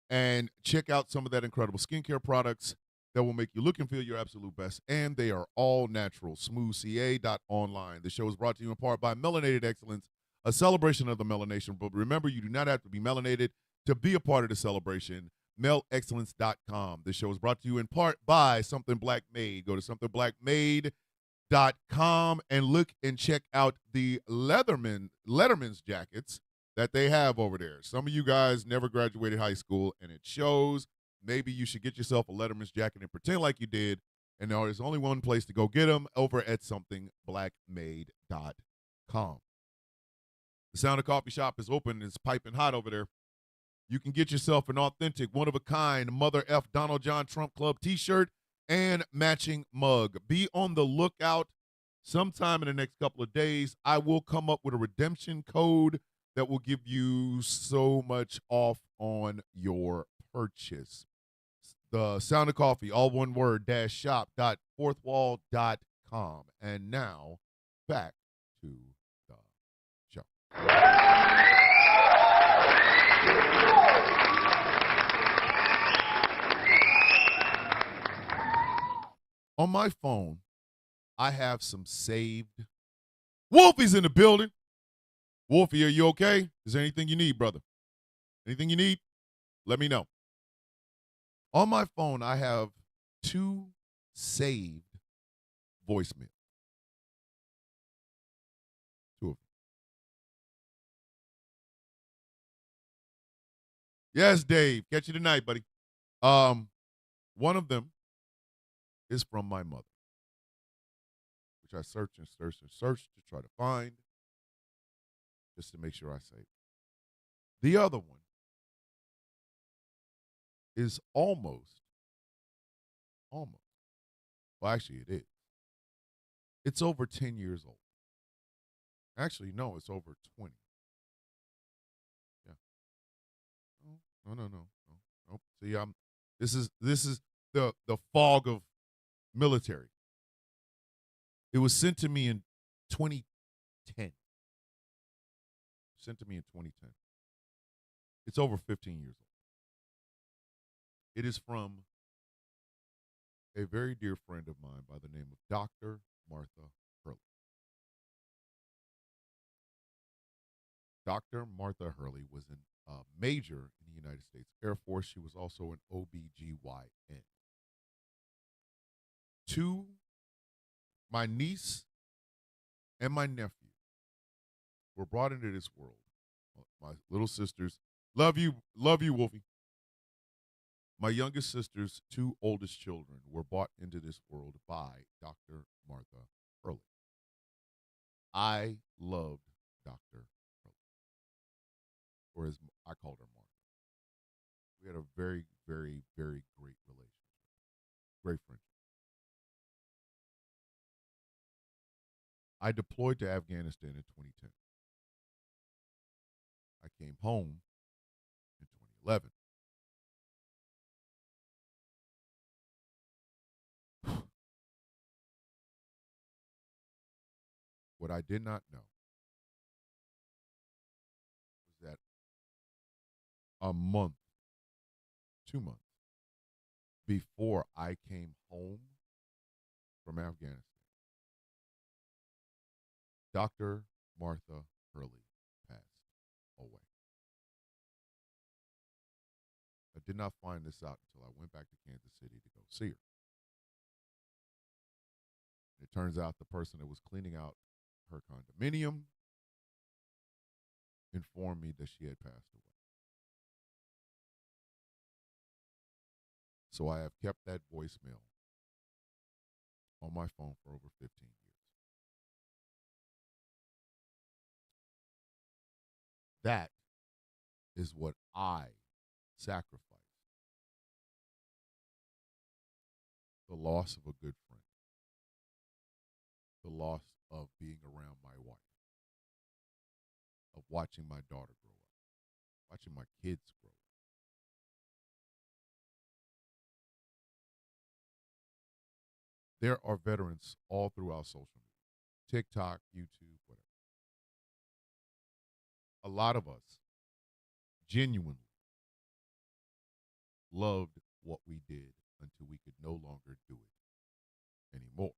and check out some of that incredible skincare products that will make you look and feel your absolute best. And they are all natural. smoothca.online. The show is brought to you in part by Melanated Excellence, a celebration of the melanation. But remember, you do not have to be melanated to be a part of the celebration. melexcellence.com. The show is brought to you in part by Something Black Made. Go to somethingblackmade.com and look and check out the Letterman's jackets that they have over there. Some of you guys never graduated high school, and it shows. Maybe you should get yourself a Letterman's jacket and pretend like you did. And there's only one place to go get them, over at somethingblackmade.com. The Sound of Coffee shop is open. It's piping hot over there. You can get yourself an authentic, one-of-a-kind Mother F. Donald John Trump Club t-shirt and matching mug. Be on the lookout. Sometime in the next couple of days, I will come up with a redemption code that will give you so much off on your purchase. The Sound of Coffee, all one word, shop.fourthwall.com. And now, back to the show. On my phone, I have some saved. Wolfie's in the building. Wolfie, are you okay? Is there anything you need, brother? Anything you need? Let me know. On my phone, I have 2 saved voicemails. 2 of them. Yes, Dave. Catch you tonight, buddy. One of them is from my mother, which I searched and searched and searched to try to find, just to make sure I saved it. The other one is almost, well, actually it is. It's over 10 years old. Actually, no, it's over 20. Yeah. No. See, this is the fog of military. It was sent to me in 2010. Sent to me in 2010. It's over 15 years old. It is from a very dear friend of mine by the name of Dr. Martha Hurley. Dr. Martha Hurley was a major in the United States Air Force. She was also an OBGYN. Two, my niece and my nephew were brought into this world. My little sisters, love you, Wolfie. My youngest sister's two oldest children were brought into this world by Dr. Martha Hurley. I loved Dr. Hurley, or as I called her Martha. We had a very, very, very great relationship, great friendship. I deployed to Afghanistan in 2010. I came home in 2011. What I did not know was that a month, 2 months before I came home from Afghanistan, Dr. Martha Hurley passed away. I did not find this out until I went back to Kansas City to go see her. It turns out the person that was cleaning out her condominium informed me that she had passed away. So I have kept that voicemail on my phone for over 15 years. That is what I sacrificed. The loss of a good friend. The loss of being around my wife. Of watching my daughter grow up. Watching my kids grow up. There are veterans all throughout social media. TikTok, YouTube, whatever. A lot of us genuinely loved what we did until we could no longer do it anymore.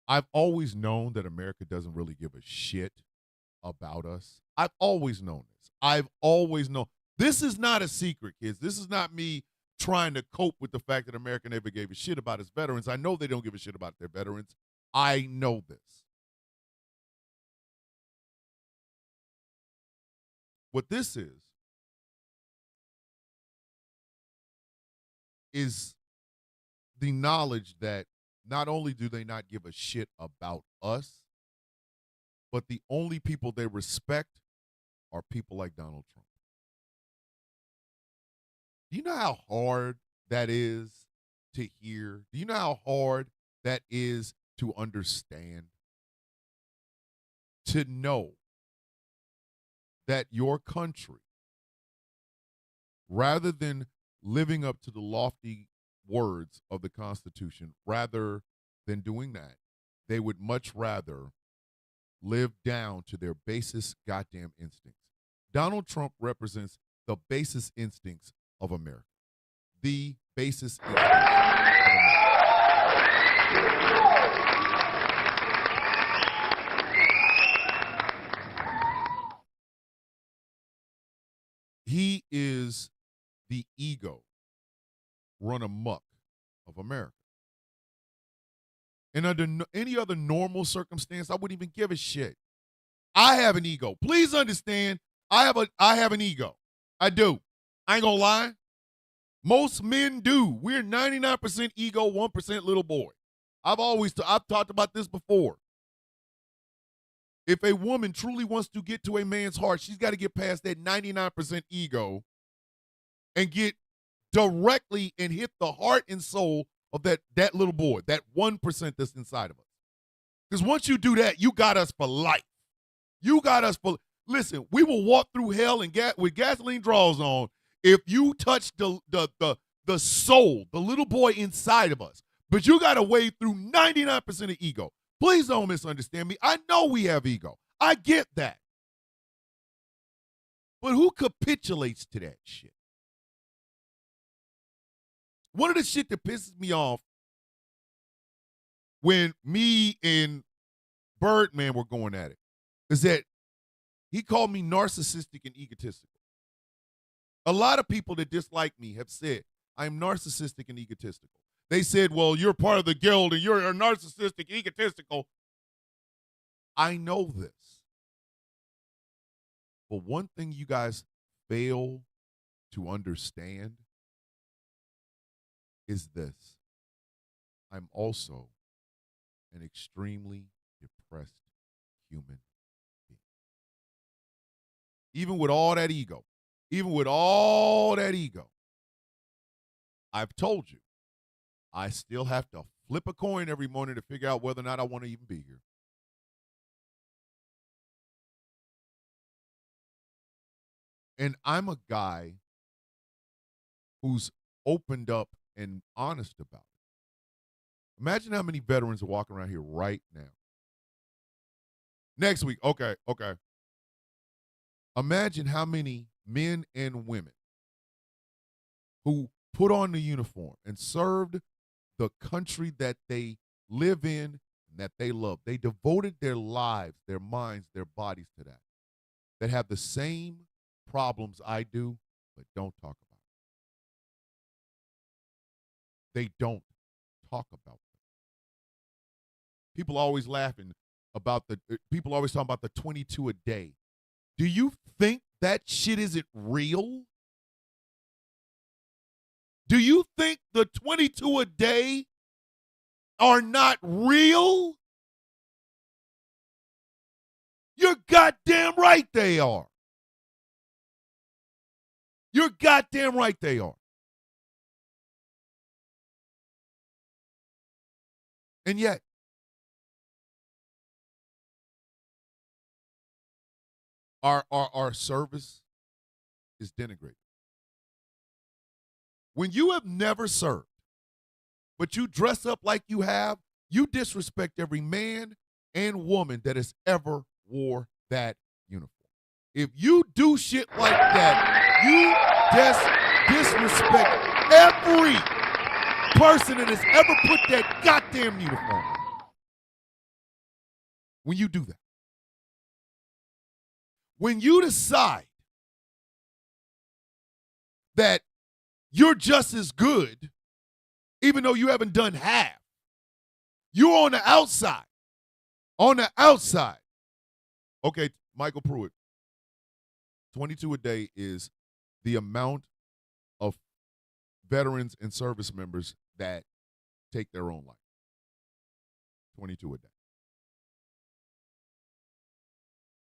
I've always known that America doesn't really give a shit about us. I've always known this. I've always known. This is not a secret, kids. This is not me trying to cope with the fact that America never gave a shit about its veterans. I know they don't give a shit about their veterans. I know this. What this is the knowledge that not only do they not give a shit about us, but the only people they respect are people like Donald Trump. Do you know how hard that is to hear? Do you know how hard that is to understand? To know that your country, rather than living up to the lofty words of the Constitution, rather than doing that, they would much rather live down to their basest goddamn instincts. Donald Trump represents the basest instincts of America. The basest instincts of America. He is the ego run amok of America. And under any other normal circumstance, I wouldn't even give a shit. I have an ego. Please understand, I have an ego. I do. I ain't gonna lie. Most men do. We're 99% ego, 1% little boy. I've talked about this before. If a woman truly wants to get to a man's heart, she's got to get past that 99% ego and get directly and hit the heart and soul of that little boy, that 1% that's inside of us. Because once you do that, you got us for life. You got us for, listen, we will walk through hell and with gasoline draws on if you touch the soul, the little boy inside of us. But you got to wade through 99% of ego. Please don't misunderstand me. I know we have ego. I get that. But who capitulates to that shit? One of the shit that pisses me off when me and Birdman were going at it, is that he called me narcissistic and egotistical. A lot of people that dislike me have said I'm narcissistic and egotistical. They said, well, you're part of the guild and you're narcissistic, egotistical. I know this. But one thing you guys fail to understand is this. I'm also an extremely depressed human being. Even with all that ego, I've told you, I still have to flip a coin every morning to figure out whether or not I want to even be here. And I'm a guy who's opened up and honest about it. Imagine how many veterans are walking around here right now. Next week, okay. Imagine how many men and women who put on the uniform and served the country that they live in and that they love. They devoted their lives, their minds, their bodies to that have the same problems I do, but don't talk about it. They don't talk about them. People always laughing about people always talking about the 22 a day. Do you think that shit isn't real? Do you think the 22 a day are not real? You're goddamn right they are. You're goddamn right they are. And yet, our service is denigrated. When you have never served, but you dress up like you have, you disrespect every man and woman that has ever wore that uniform. If you do shit like that, you just disrespect every person that has ever put that goddamn uniform on. When you do that. When you decide that you're just as good, even though you haven't done half, you're on the outside. On the outside. Okay, Michael Pruitt, 22 a day is the amount of veterans and service members that take their own life. 22 a day.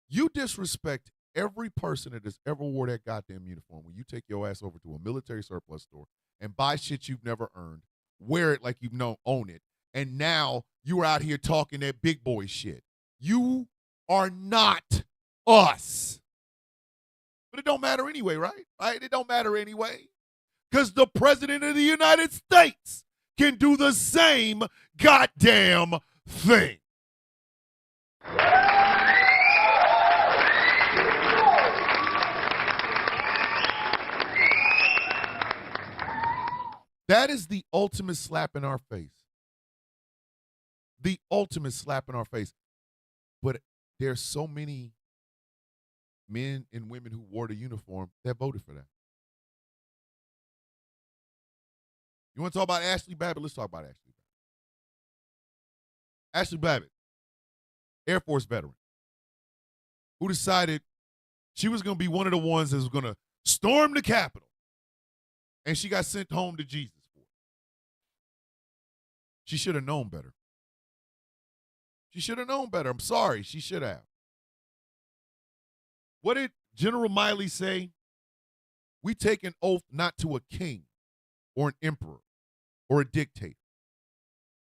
You disrespect every person that has ever wore that goddamn uniform when you take your ass over to a military surplus store and buy shit you've never earned, wear it like own it, and now you're out here talking that big boy shit. You are not us. But it don't matter anyway, right? It don't matter anyway. Because the President of the United States can do the same goddamn thing. That is the ultimate slap in our face. The ultimate slap in our face. But there's so many men and women who wore the uniform that voted for that. You want to talk about Ashley Babbitt? Let's talk about Ashley Babbitt. Ashley Babbitt, Air Force veteran, who decided she was going to be one of the ones that was going to storm the Capitol. And she got sent home to Jesus for it. She should have known better. She should have known better. I'm sorry. She should have. What did General Miley say? We take an oath not to a king or an emperor or a dictator.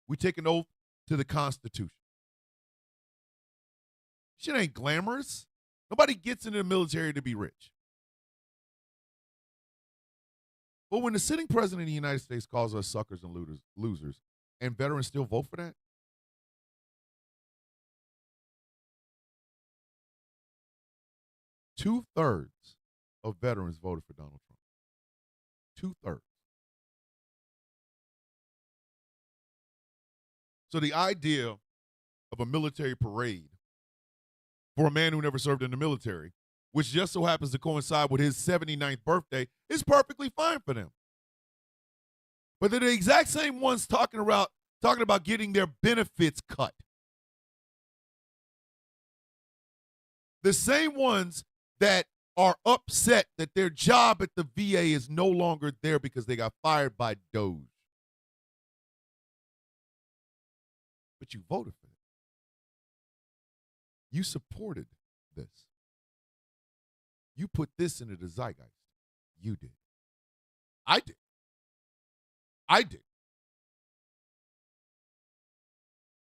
We take an oath to the Constitution. Shit ain't glamorous. Nobody gets into the military to be rich. But when the sitting president of the United States calls us suckers and losers, and veterans still vote for that? Two-thirds of veterans voted for Donald Trump. Two-thirds. So the idea of a military parade for a man who never served in the military, which just so happens to coincide with his 79th birthday, is perfectly fine for them. But they're the exact same ones talking about getting their benefits cut. The same ones that are upset that their job at the VA is no longer there because they got fired by Doge. But you voted for it. You supported this. You put this into the zeitgeist. You did. I did. I did.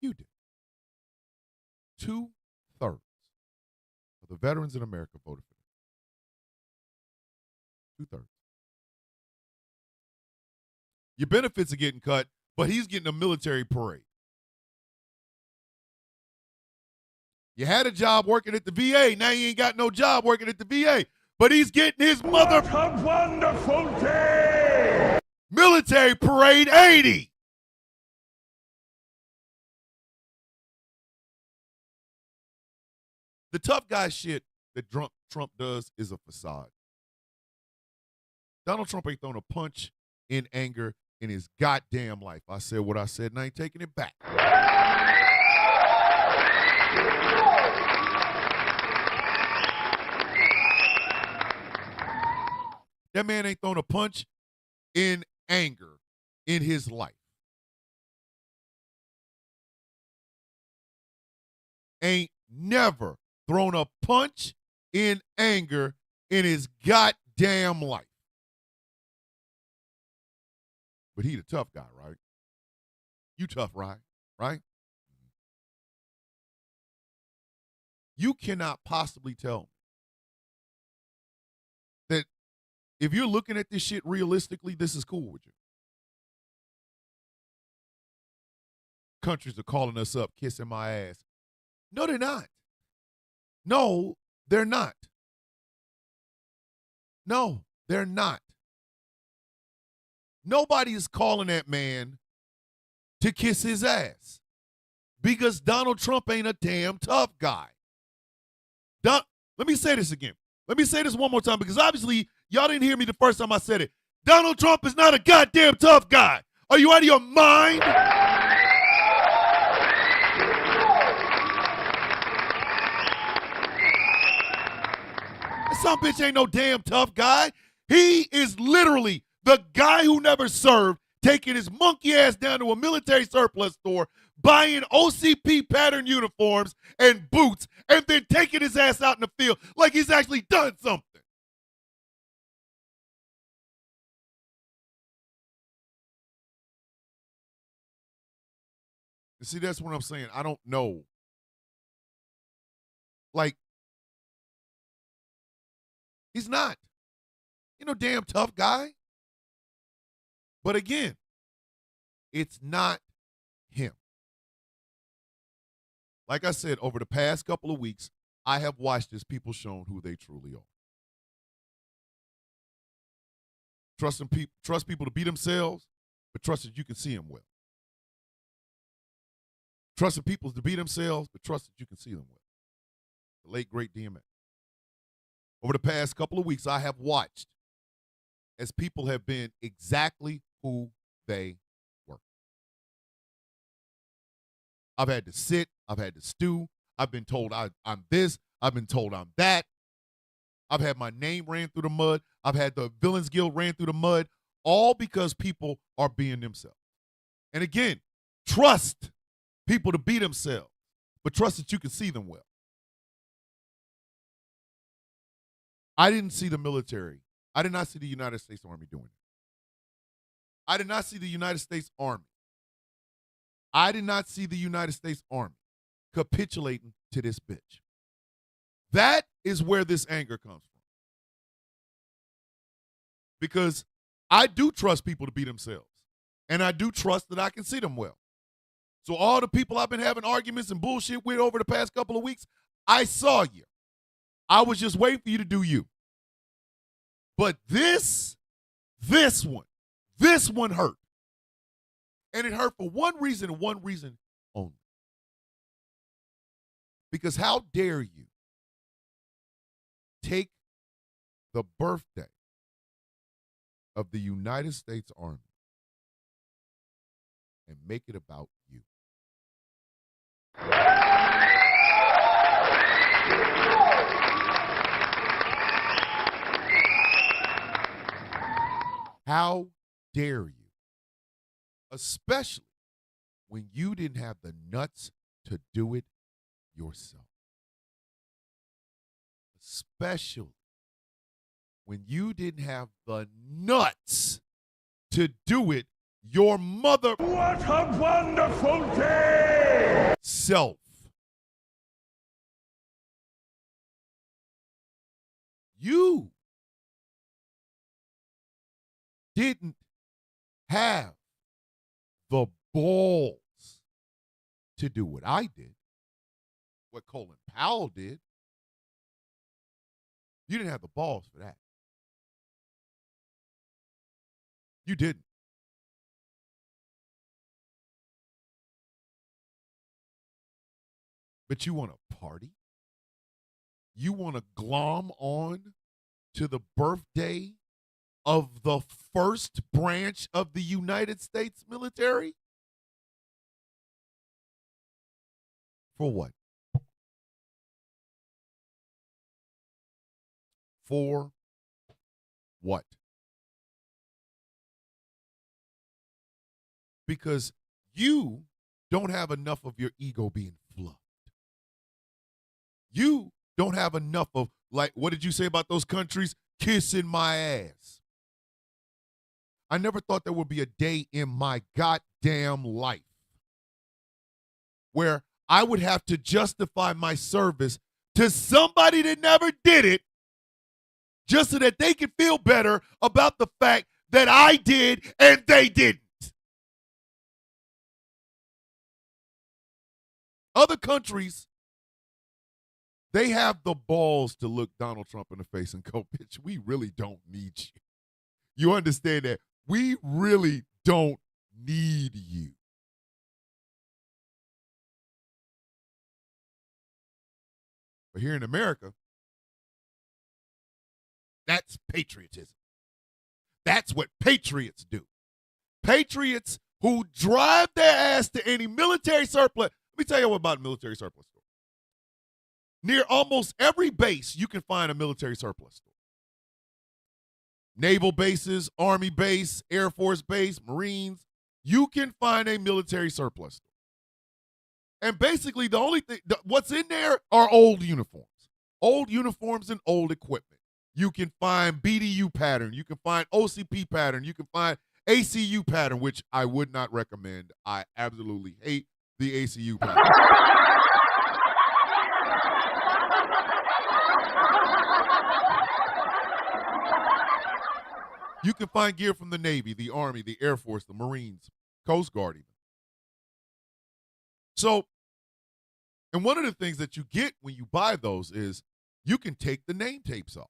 You did. 2/3 of the veterans in America voted for this. 2/3. Your benefits are getting cut, but he's getting a military parade. You had a job working at the VA. Now you ain't got no job working at the VA. But he's getting his mother What a wonderful day! military parade 80. The tough guy shit that Trump does is a facade. Donald Trump ain't thrown a punch in anger in his goddamn life. I said what I said and I ain't taking it back. That man ain't thrown a punch in anger in his life. Ain't never thrown a punch in anger in his goddamn life. But he the tough guy, right? You tough, right? Right? You cannot possibly tell me that if you're looking at this shit realistically, this is cool with you. Countries are calling us up, kissing my ass. No, they're not. No, they're not. No, they're not. Nobody is calling that man to kiss his ass because Donald Trump ain't a damn tough guy. Let me say this again. Let me say this one more time because obviously y'all didn't hear me the first time I said it. Donald Trump is not a goddamn tough guy. Are you out of your mind? Some bitch ain't no damn tough guy. He is literally the guy who never served, taking his monkey ass down to a military surplus store, buying OCP pattern uniforms and boots, and then taking his ass out in the field like he's actually done something. You see, that's what I'm saying. I don't know. Like, he's not. You know, damn tough guy. But again, it's not him. Like I said, over the past couple of weeks, I have watched as people shown who they truly are. Trust people to be themselves, but trust that you can see them well. Trusting people to be themselves, but trust that you can see them well. The late, great DMX. Over the past couple of weeks, I have watched as people have been exactly who they were. I've had to sit. I've had to stew. I've been told I'm this. I've been told I'm that. I've had my name ran through the mud. I've had the Villains Guild ran through the mud, all because people are being themselves. And again, trust people to be themselves, but trust that you can see them well. I didn't see the military. I did not see the United States Army doing it. I did not see the United States Army. I did not see the United States Army capitulating to this bitch. That is where this anger comes from. Because I do trust people to be themselves. And I do trust that I can see them well. So all the people I've been having arguments and bullshit with over the past couple of weeks, I saw you. I was just waiting for you to do you. But this one hurt. And it hurt for one reason and one reason only. Because how dare you take the birthday of the United States Army and make it about you? How dare you? Especially when you didn't have the nuts to do it yourself. Especially when you didn't have the nuts to do it your mother. What a wonderful day! Self. You didn't have the balls to do what I did, what Colin Powell did. You didn't have the balls for that. You didn't. But you want to party? You want to glom on to the birthday of the first branch of the United States military? For what? For what? Because you don't have enough of your ego being fluffed. You don't have enough of, like, what did you say about those countries? Kissing my ass. I never thought there would be a day in my goddamn life where I would have to justify my service to somebody that never did it just so that they could feel better about the fact that I did and they didn't. Other countries, they have the balls to look Donald Trump in the face and go, bitch, we really don't need you. You understand that? We really don't need you. But here in America, that's patriotism. That's what patriots do. Patriots who drive their ass to any military surplus. Let me tell you what about a military surplus store. Near almost every base, you can find a military surplus store. Naval bases, Army base, Air Force base, Marines, you can find a military surplus store. And basically, the only thing, what's in there are old uniforms and old equipment. You can find BDU pattern, you can find OCP pattern, you can find ACU pattern, which I would not recommend. I absolutely hate the ACU pattern. You can find gear from the Navy, the Army, the Air Force, the Marines, Coast Guard even. So, and one of the things that you get when you buy those is you can take the name tapes off.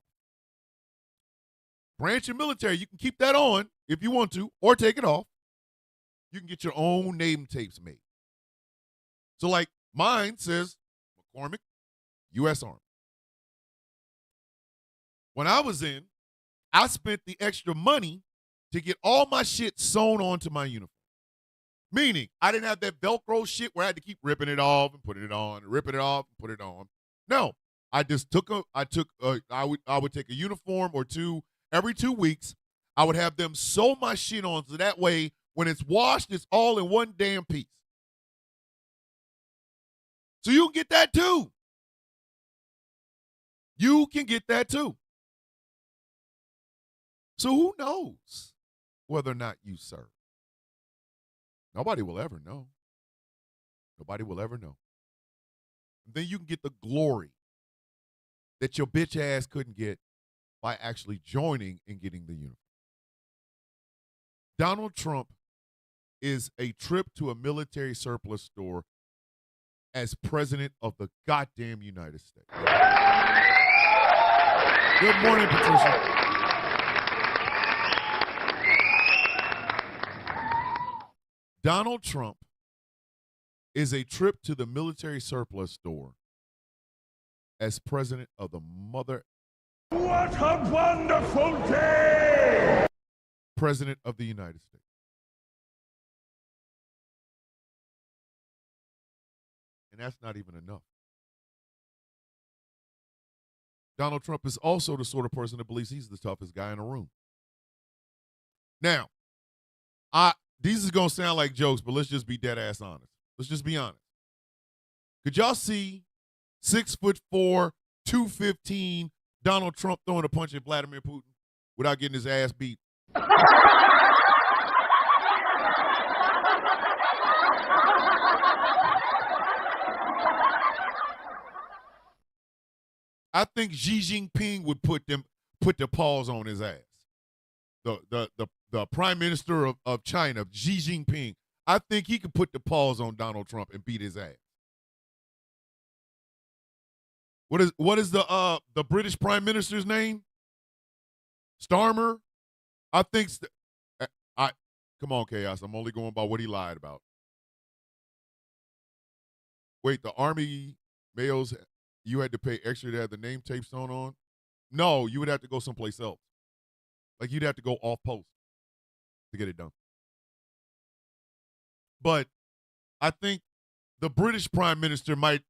Branch and military, you can keep that on if you want to, or take it off. You can get your own name tapes made. So, like, mine says McCormick, U.S. Army. When I was in, I spent the extra money to get all my shit sewn onto my uniform. Meaning, I didn't have that Velcro shit where I had to keep ripping it off and putting it on, ripping it off and put it on. No, I just I would take a uniform or two every 2 weeks. I would have them sew my shit on so that way when it's washed, it's all in one damn piece. So you can get that too. You can get that too. So who knows whether or not you serve? Nobody will ever know. Nobody will ever know. And then you can get the glory that your bitch ass couldn't get by actually joining and getting the uniform. Donald Trump is a trip to a military surplus store as president of the goddamn United States. Good morning, Patricia. Donald Trump is a trip to the military surplus store as president of the What a wonderful day! President of the United States. And that's not even enough. Donald Trump is also the sort of person that believes he's the toughest guy in the room. Now, these is going to sound like jokes, but let's just be dead ass honest. Let's just be honest. Could y'all see 6'4", 215 Donald Trump throwing a punch at Vladimir Putin without getting his ass beat? I think Xi Jinping would put the paws on his ass. The Prime Minister of China, Xi Jinping, I think he could put the paws on Donald Trump and beat his ass. What is the British Prime Minister's name? Starmer? I think come on, Chaos. I'm only going by what he lied about. Wait, the Army males, you had to pay extra to have the name tape sewn on? No, you would have to go someplace else. Like, you'd have to go off post to get it done. But I think the British Prime Minister might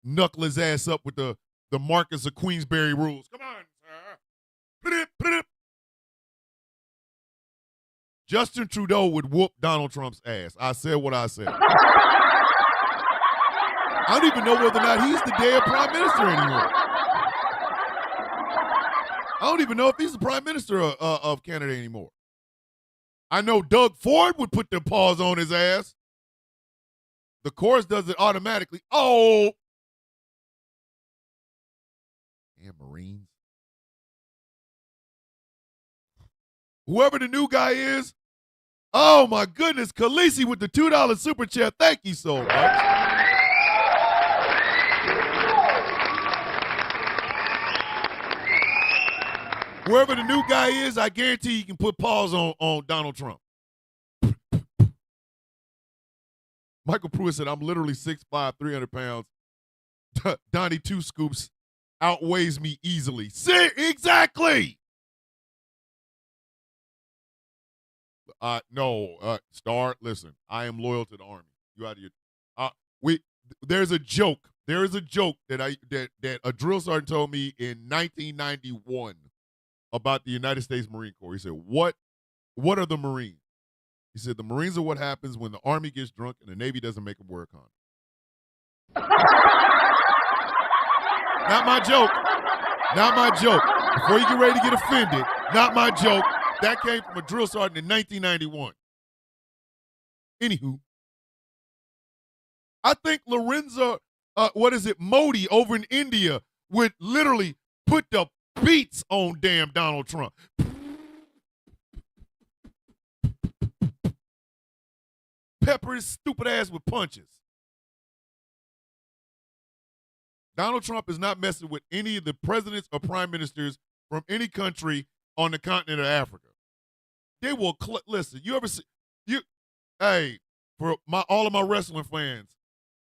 knuckle his ass up with the Marcus of Queensberry rules. Come on, sir. Put it. Justin Trudeau would whoop Donald Trump's ass. I said what I said. I don't even know whether or not he's the damn prime minister anymore. I don't even know if he's the prime minister of Canada anymore. I know Doug Ford would put the paws on his ass. The chorus does it automatically. Oh! Damn Marines. Whoever the new guy is, oh my goodness, Khaleesi with the $2 super chat. Thank you so much. Whoever the new guy is, I guarantee you can put paws on Donald Trump. Michael Pruitt said, I'm literally 6'5", 300 pounds. Donnie Two Scoops outweighs me easily. See, exactly. Star, listen, I am loyal to the Army. You out of your there's a joke. There is a joke that a drill sergeant told me in 1991 about the United States Marine Corps. He said, What are the Marines? He said, the Marines are what happens when the Army gets drunk and the Navy doesn't make them wear a condom. Not my joke. Not my joke. Before you get ready to get offended, not my joke. That came from a drill sergeant in 1991. Anywho, I think Lorenzo, Modi over in India would literally put the beats on damn Donald Trump. Pepper his stupid ass with punches. Donald Trump is not messing with any of the presidents or prime ministers from any country on the continent of Africa. They will listen. You ever see for all of my wrestling fans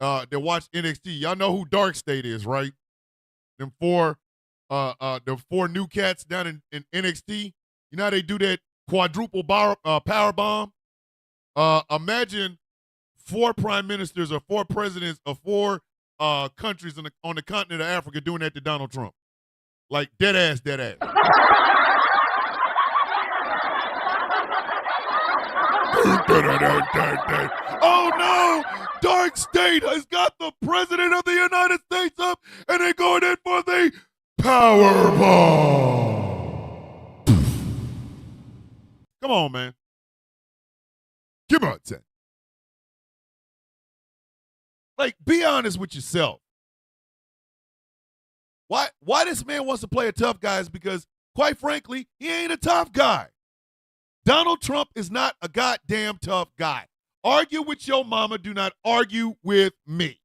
that watch NXT, y'all know who Dark State is, right? Them four new cats down in NXT. You know how they do that quadruple power bomb? Imagine 4 prime ministers or 4 presidents of 4 countries on the continent of Africa doing that to Donald Trump. Like dead ass. Oh no! Dark State has got the president of the United States up and they're going in for the Powerball. Come on, man. Give me a 10. Like, be honest with yourself. Why this man wants to play a tough guy is because, quite frankly, he ain't a tough guy. Donald Trump is not a goddamn tough guy. Argue with your mama. Do not argue with me.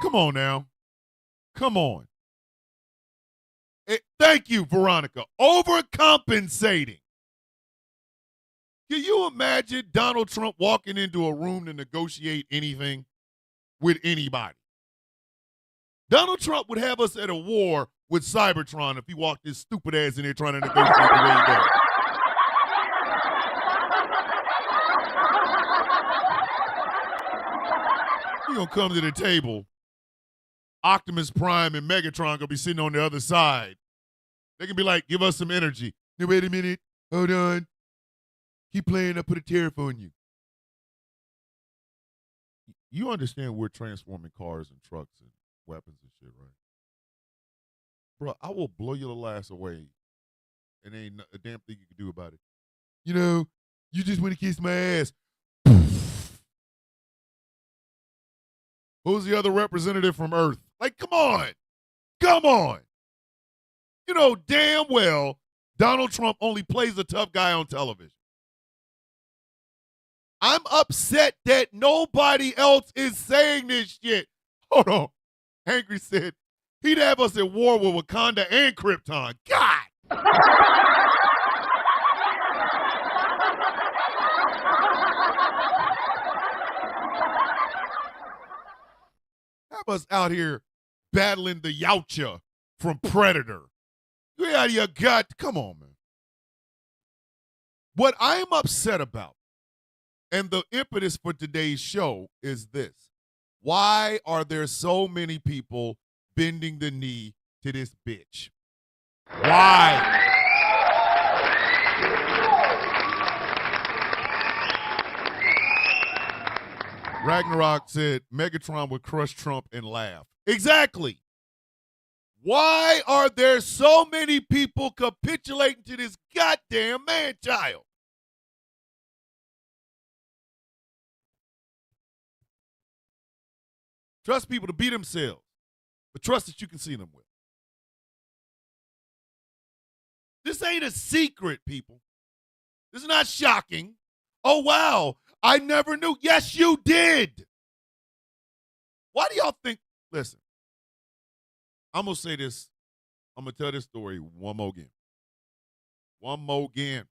Come on now. Come on. Thank you, Veronica. Overcompensating. Can you imagine Donald Trump walking into a room to negotiate anything with anybody? Donald Trump would have us at a war with Cybertron if he walked his stupid ass in there trying to negotiate the way he does. He gonna come to the table. Optimus Prime and Megatron gonna be sitting on the other side. They can be like, give us some energy. Now, wait a minute. Hold on. Keep playing. I'll put a tariff on you. You understand we're transforming cars and trucks and weapons and shit, right? Bro, I will blow your little ass away, and there ain't a damn thing you can do about it. You know, you just want to kiss my ass. Who's the other representative from Earth? Like, come on. Come on. You know damn well Donald Trump only plays a tough guy on television. I'm upset that nobody else is saying this shit. Hold on. Angry said he'd have us at war with Wakanda and Krypton. God! Have us out here battling the Yautja from Predator. You out of your gut. Come on, man. What I'm upset about, and the impetus for today's show is this. Why are there so many people bending the knee to this bitch? Why? Ragnarok said Megatron would crush Trump and laugh. Exactly. Why are there so many people capitulating to this goddamn man-child? Trust people to be themselves, but trust that you can see them with. This ain't a secret, people. This is not shocking. Oh, wow, I never knew. Yes, you did. Why do y'all think? Listen, I'm going to say this. I'm going to tell this story one more again. One more again.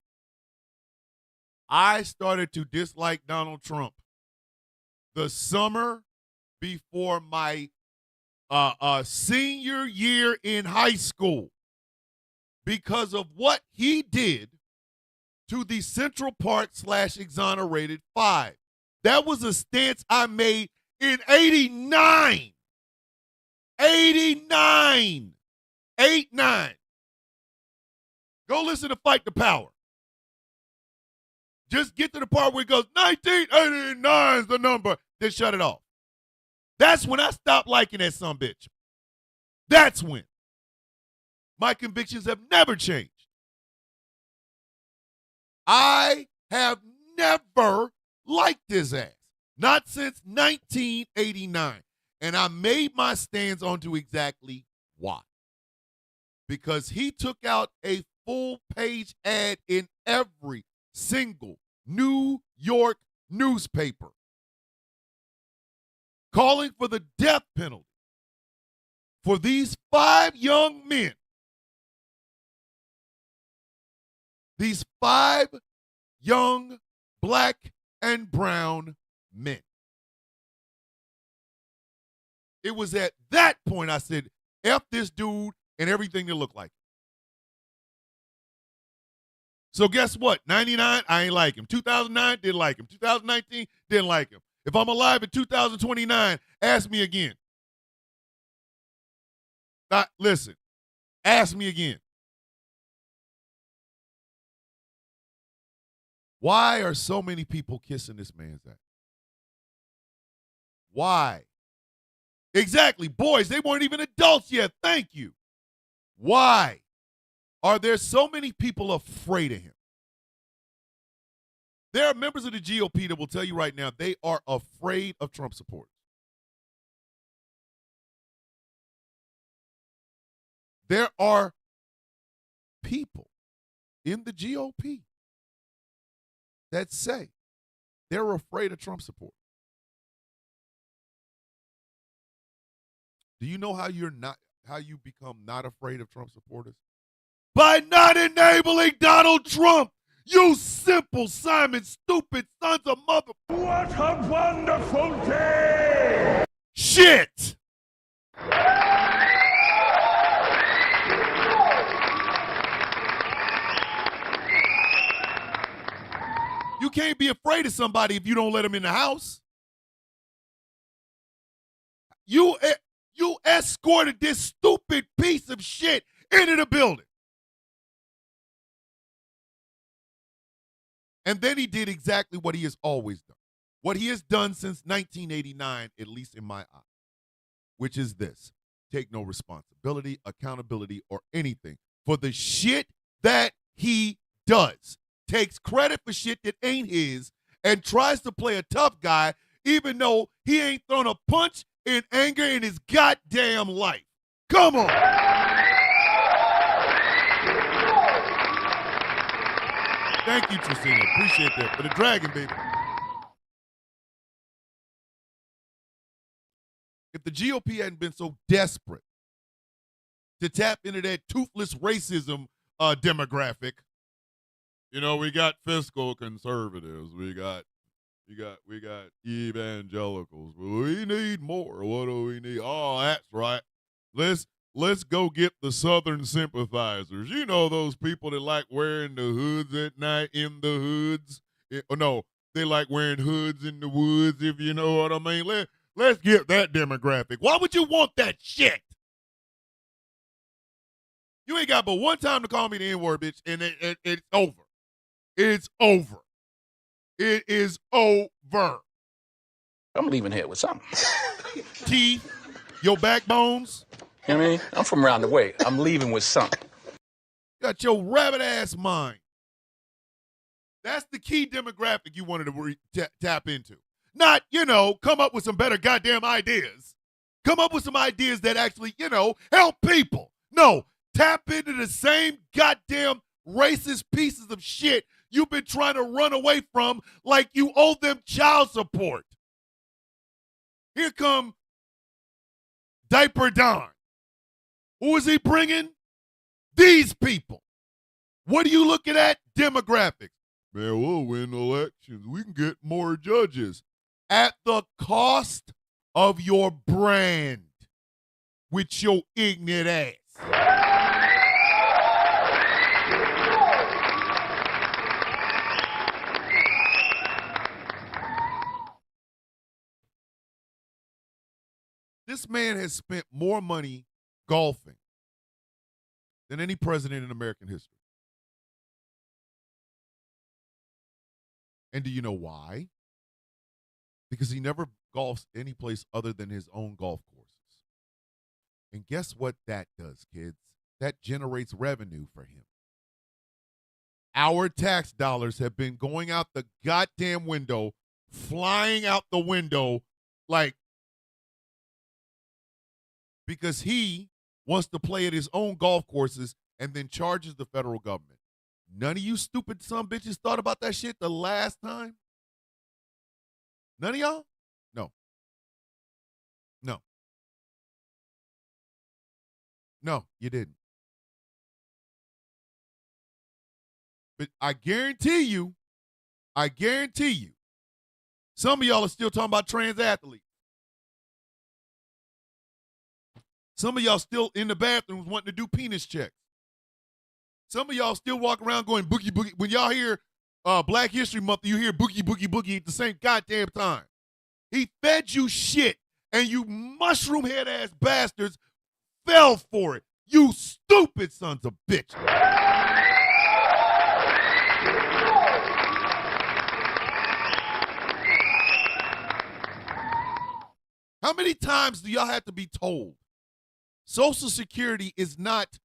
I started to dislike Donald Trump the summer before my senior year in high school because of what he did to the Central Park / Exonerated 5. That was a stance I made in 89. 89. 8-9. Go listen to Fight the Power. Just get to the part where it goes, 1989 is the number, then shut it off. That's when I stopped liking that sumbitch. That's when. My convictions have never changed. I have never liked his ass. Not since 1989. And I made my stands onto exactly why. Because he took out a full-page ad in every single New York newspaper calling for the death penalty for these 5 young men. These 5 young black and brown men. It was at that point I said, F this dude and everything that looked like him. So guess what? 99, I ain't like him. 2009, didn't like him. 2019, didn't like him. If I'm alive in 2029, ask me again. Listen, ask me again. Why are so many people kissing this man's ass? Why? Exactly. Boys, they weren't even adults yet. Thank you. Why are there so many people afraid of him? There are members of the GOP that will tell you right now they are afraid of Trump supporters. There are people in the GOP that say they're afraid of Trump support. Do you know how you become not afraid of Trump supporters? By not enabling Donald Trump. You simple Simon, stupid sons of mother. What a wonderful day! Shit! You can't be afraid of somebody if you don't let them in the house. You escorted this stupid piece of shit into the building. And then he did exactly what he has always done. What he has done since 1989, at least in my eye, which is this. Take no responsibility, accountability, or anything for the shit that he does. Takes credit for shit that ain't his and tries to play a tough guy even though he ain't thrown a punch in anger in his goddamn life. Come on. Thank you, Tracina. Appreciate that. For the dragon, baby. If the GOP hadn't been so desperate to tap into that toothless racism demographic, you know, we got fiscal conservatives, we got evangelicals, but we need more. What do we need? Oh, that's right. Let's go get the Southern sympathizers. You know, those people that like wearing the hoods at night in the hoods. They like wearing hoods in the woods, if you know what I mean. Let's get that demographic. Why would you want that shit? You ain't got but one time to call me the N-word, bitch, and it's over. It's over. It is over. I'm leaving here with something. Teeth, your backbones. You know what I mean? I'm from around the way. I'm leaving with something. Got your rabbit ass mind. That's the key demographic you wanted to tap into. Not, come up with some better goddamn ideas. Come up with some ideas that actually, help people. No, tap into the same goddamn racist pieces of shit you've been trying to run away from like you owe them child support. Here come Diaper Don. Who is he bringing? These people. What are you looking at? Demographics. Man, we'll win elections. We can get more judges. At the cost of your brand with your ignorant ass. This man has spent more money golfing than any president in American history. And do you know why? Because he never golfs any place other than his own golf courses. And guess what that does, kids? That generates revenue for him. Our tax dollars have been going out the goddamn window, flying out the window because he wants to play at his own golf courses and then charges the federal government. None of you stupid son bitches thought about that shit the last time? None of y'all? No. No. No, you didn't. But I guarantee you, some of y'all are still talking about trans athletes. Some of y'all still in the bathrooms wanting to do penis checks. Some of y'all still walk around going boogie boogie. When y'all hear Black History Month, you hear boogie boogie boogie at the same goddamn time. He fed you shit, and you mushroom head ass bastards fell for it. You stupid sons of bitches. How many times do y'all have to be told Social Security is not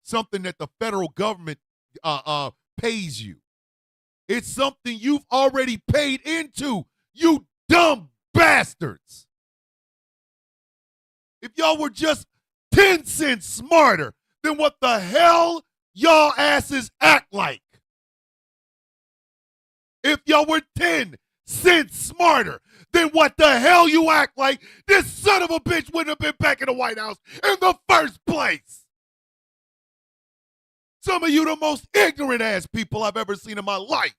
something that the federal government pays you? It's something you've already paid into, you dumb bastards. If y'all were just 10 cents smarter than what the hell y'all asses act like. If y'all were 10 cents smarter than what the hell you act like, this son of a bitch wouldn't have been back in the White House in the first place. Some of you the most ignorant ass people I've ever seen in my life.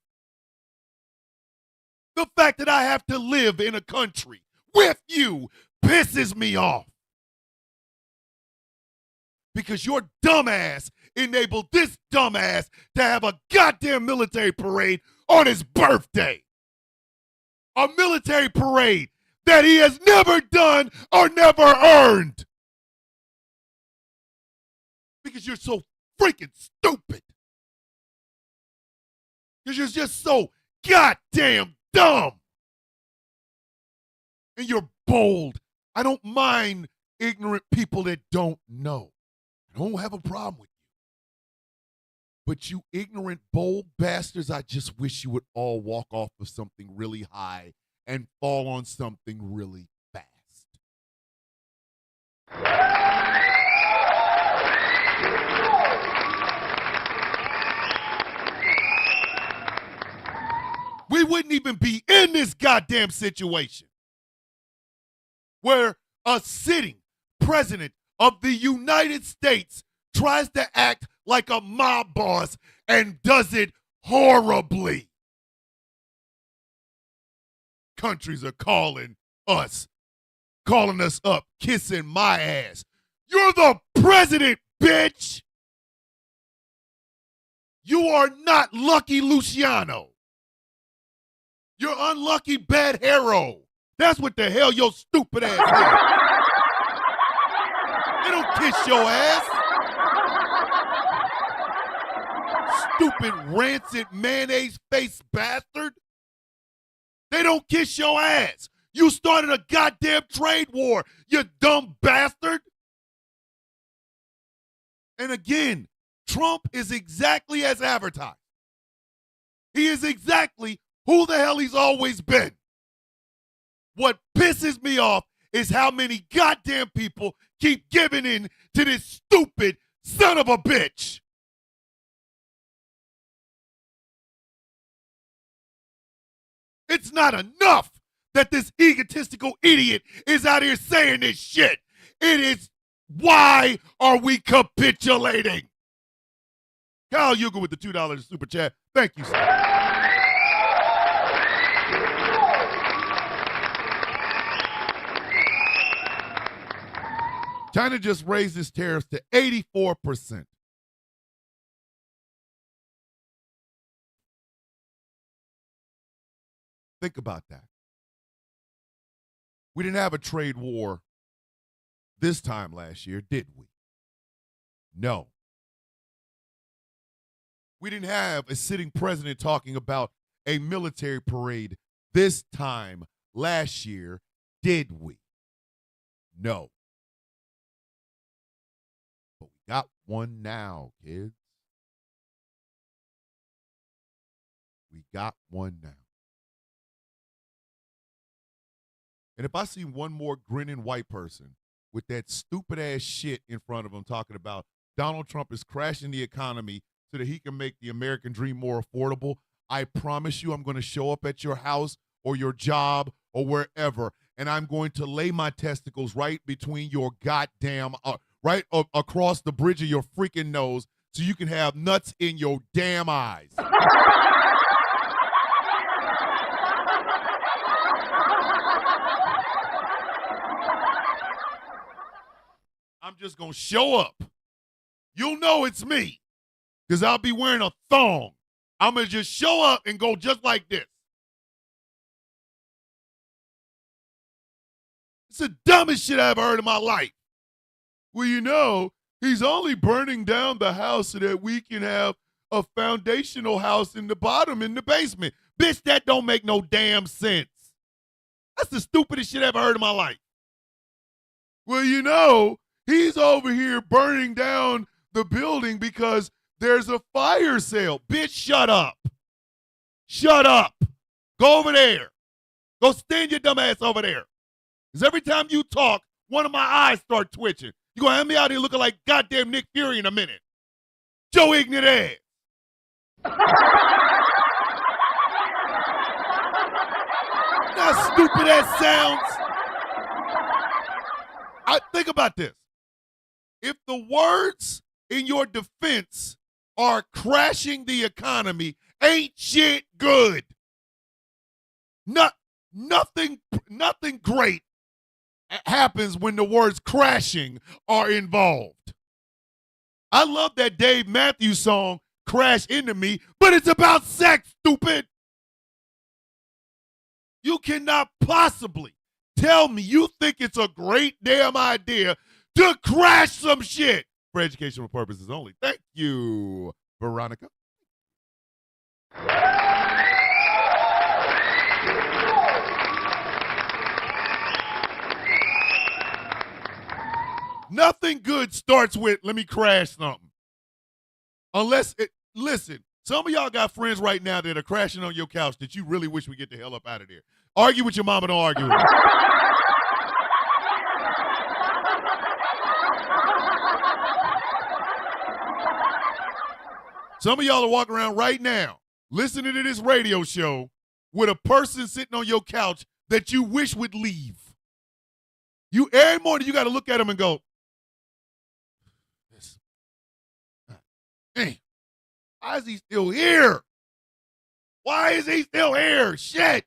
The fact that I have to live in a country with you pisses me off. Because your dumbass enabled this dumbass to have a goddamn military parade on his birthday. A military parade that he has never done or never earned. Because you're so freaking stupid. Because you're just so goddamn dumb. And you're bold. I don't mind ignorant people that don't know. I don't have a problem with you. But you ignorant, bold bastards, I just wish you would all walk off of something really high and fall on something really fast. We wouldn't even be in this goddamn situation where a sitting president of the United States tries to act like a mob boss and does it horribly. Countries are calling us up, kissing my ass. You're the president, bitch. You are not Lucky Luciano. You're unlucky bad hero. That's what the hell your stupid ass is. They don't kiss your ass. Stupid, rancid, mayonnaise-faced bastard. They don't kiss your ass. You started a goddamn trade war, you dumb bastard. And again, Trump is exactly as advertised. He is exactly who the hell he's always been. What pisses me off is how many goddamn people keep giving in to this stupid son of a bitch. It's not enough that this egotistical idiot is out here saying this shit. It is, why are we capitulating? Kyle Yuga with the $2 super chat. Thank you, sir. China just raised its tariffs to 84%. Think about that. We didn't have a trade war this time last year, did we? No. We didn't have a sitting president talking about a military parade this time last year, did we? No. But we got one now, kids. We got one now. And if I see one more grinning white person with that stupid ass shit in front of them talking about Donald Trump is crashing the economy so that he can make the American dream more affordable, I promise you I'm going to show up at your house or your job or wherever, and I'm going to lay my testicles right between your goddamn, right across the bridge of your freaking nose so you can have nuts in your damn eyes. I'm just going to show up. You'll know it's me because I'll be wearing a thong. I'm going to just show up and go just like this. It's the dumbest shit I've heard in my life. Well, you know, he's only burning down the house so that we can have a foundational house in the bottom, in the basement. Bitch, that don't make no damn sense. That's the stupidest shit I've ever heard in my life. Well, you know, he's over here burning down the building because there's a fire sale. Bitch, shut up. Shut up. Go over there. Go stand your dumb ass over there. Because every time you talk, one of my eyes start twitching. You're going to have me out here looking like goddamn Nick Fury in a minute. Joe ignorant ass. How stupid that sounds. Think about this. If the words in your defense are crashing the economy ain't shit good. Nothing great happens when the words crashing are involved. I love that Dave Matthews song, Crash Into Me, but it's about sex, stupid. You cannot possibly tell me you think it's a great damn idea to crash some shit for educational purposes only. Thank you, Veronica. Nothing good starts with, let me crash something. Listen, some of y'all got friends right now that are crashing on your couch that you really wish we get the hell up out of there. Argue with your mama, don't argue with me. Some of y'all are walking around right now listening to this radio show with a person sitting on your couch that you wish would leave. You every morning you got to look at them and go, "Hey, why is he still here? Why is he still here? Shit!"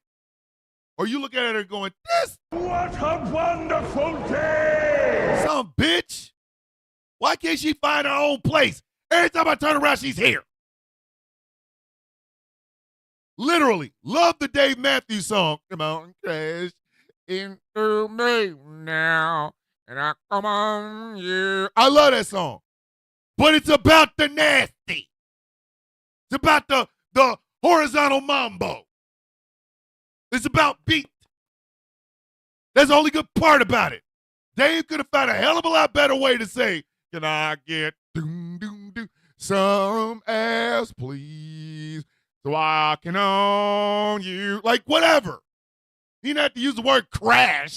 Or you look at her going, "This What a wonderful day! some bitch. Why can't she find her own place? Every time I turn around, she's here." Literally, love the Dave Matthews song. Come on, crash into me now, and I come on you. I love that song, but it's about the nasty. It's about the horizontal mambo. It's about beat. That's the only good part about it. Dave could have found a hell of a lot better way to say, "Can I get doom, doom, doom, some ass, please, so I can own you?" Like, whatever. He didn't have to use the word crash.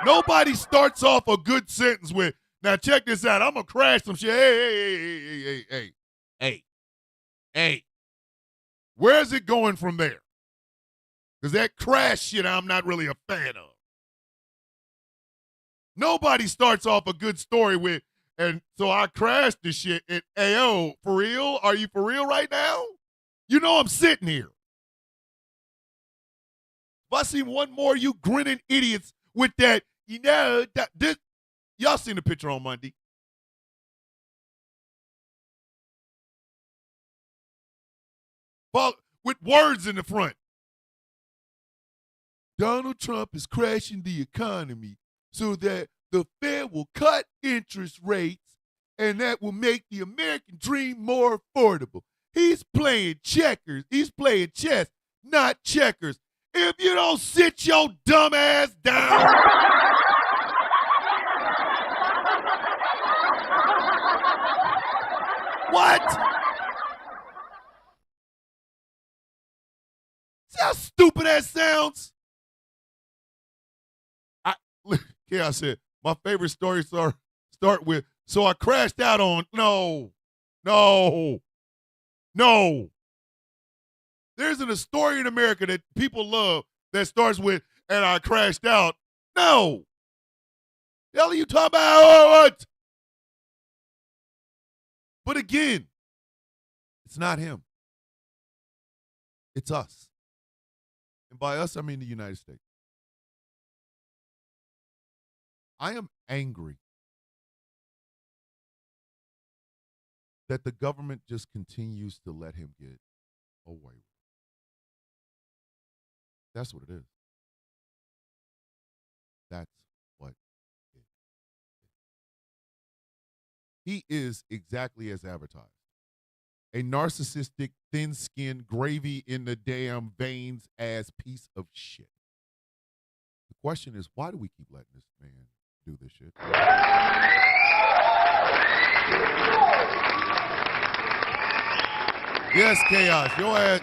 Nobody starts off a good sentence with, "Now check this out, I'm going to crash some shit." Hey. Where's it going from there? Because that crash shit I'm not really a fan of. Nobody starts off a good story with, "And so I crashed this shit." And, "Ayo, for real? Are you for real right now? You know I'm sitting here." If I see one more of you grinning idiots with that, this, y'all seen the picture on Monday. But with words in the front. "Donald Trump is crashing the economy so that the Fed will cut interest rates, and that will make the American dream more affordable. He's playing checkers. He's playing chess, not checkers. If you don't sit your dumb ass down." What? See how stupid that sounds? Chaos said, "My favorite stories start with, so I crashed out on." No. There isn't a story in America that people love that starts with, "and I crashed out." No. The hell are you talking about? What? But again, it's not him. It's us. And by us, I mean the United States. I am angry that the government just continues to let him get away with it. That's what it is. That's what it is. He is exactly as advertised. A narcissistic, thin-skinned, gravy in the damn veins ass piece of shit. The question is, why do we keep letting this man do this shit? Yes, Chaos. Your ass,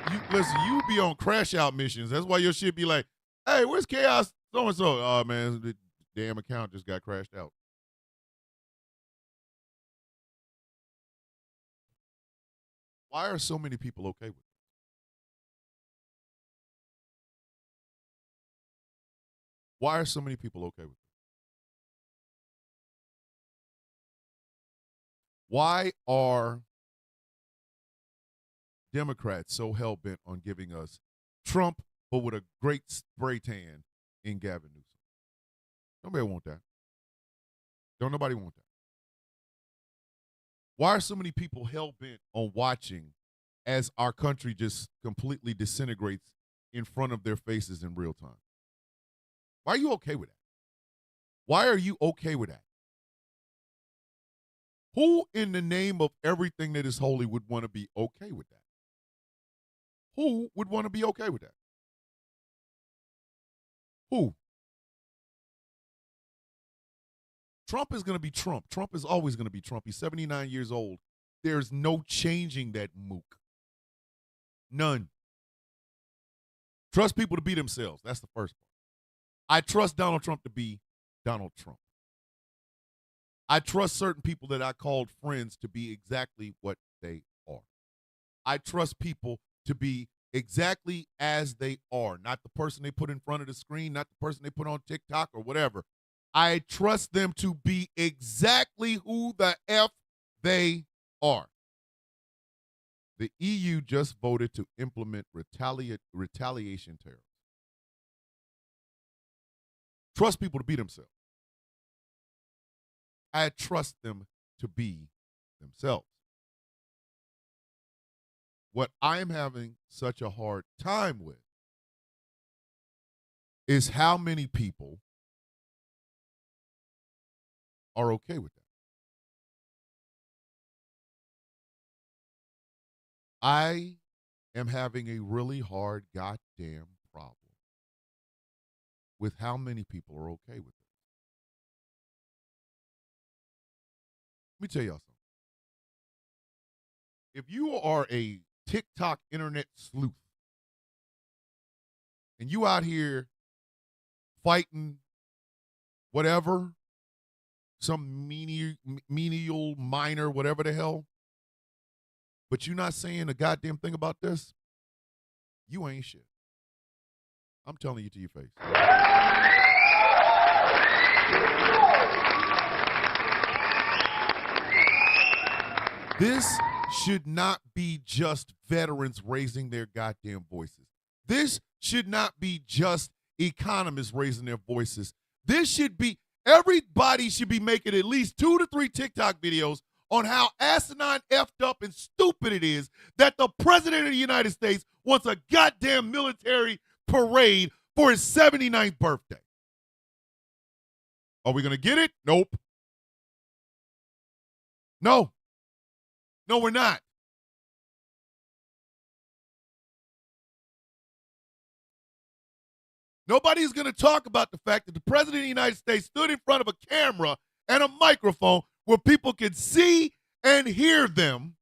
you be on crash out missions. That's why your shit be like, "Hey, where's Chaos? So-and-so." "Oh, man, the damn account just got crashed out." Why are so many people okay with it? Why are so many people okay with it? Why are Democrats so hell-bent on giving us Trump, but with a great spray tan in Gavin Newsom? Nobody want that. Don't nobody want that. Why are so many people hell-bent on watching as our country just completely disintegrates in front of their faces in real time? Why are you okay with that? Why are you okay with that? Who in the name of everything that is holy would want to be okay with that? Who would want to be okay with that? Who? Trump is going to be Trump. Trump is always going to be Trump. He's 79 years old. There's no changing that mook. None. Trust people to be themselves. That's the first part. I trust Donald Trump to be Donald Trump. I trust certain people that I called friends to be exactly what they are. I trust people to be exactly as they are, not the person they put in front of the screen, not the person they put on TikTok or whatever. I trust them to be exactly who the F they are. The EU just voted to implement retaliation tariffs. Trust people to be themselves. I trust them to be themselves. What I'm having such a hard time with is how many people are okay with that. I am having a really hard goddamn problem with how many people are okay with it. Let me tell y'all something. If you are a TikTok internet sleuth and you out here fighting whatever, some menial minor, whatever the hell, but you're not saying a goddamn thing about this, you ain't shit. I'm telling you to your face. This should not be just veterans raising their goddamn voices. This should not be just economists raising their voices. This should be, everybody should be making at least 2 to 3 TikTok videos on how asinine, effed up, and stupid it is that the president of the United States wants a goddamn military parade for his 79th birthday. Are we going to get it? Nope. No. No, we're not. Nobody's going to talk about the fact that the president of the United States stood in front of a camera and a microphone where people could see and hear them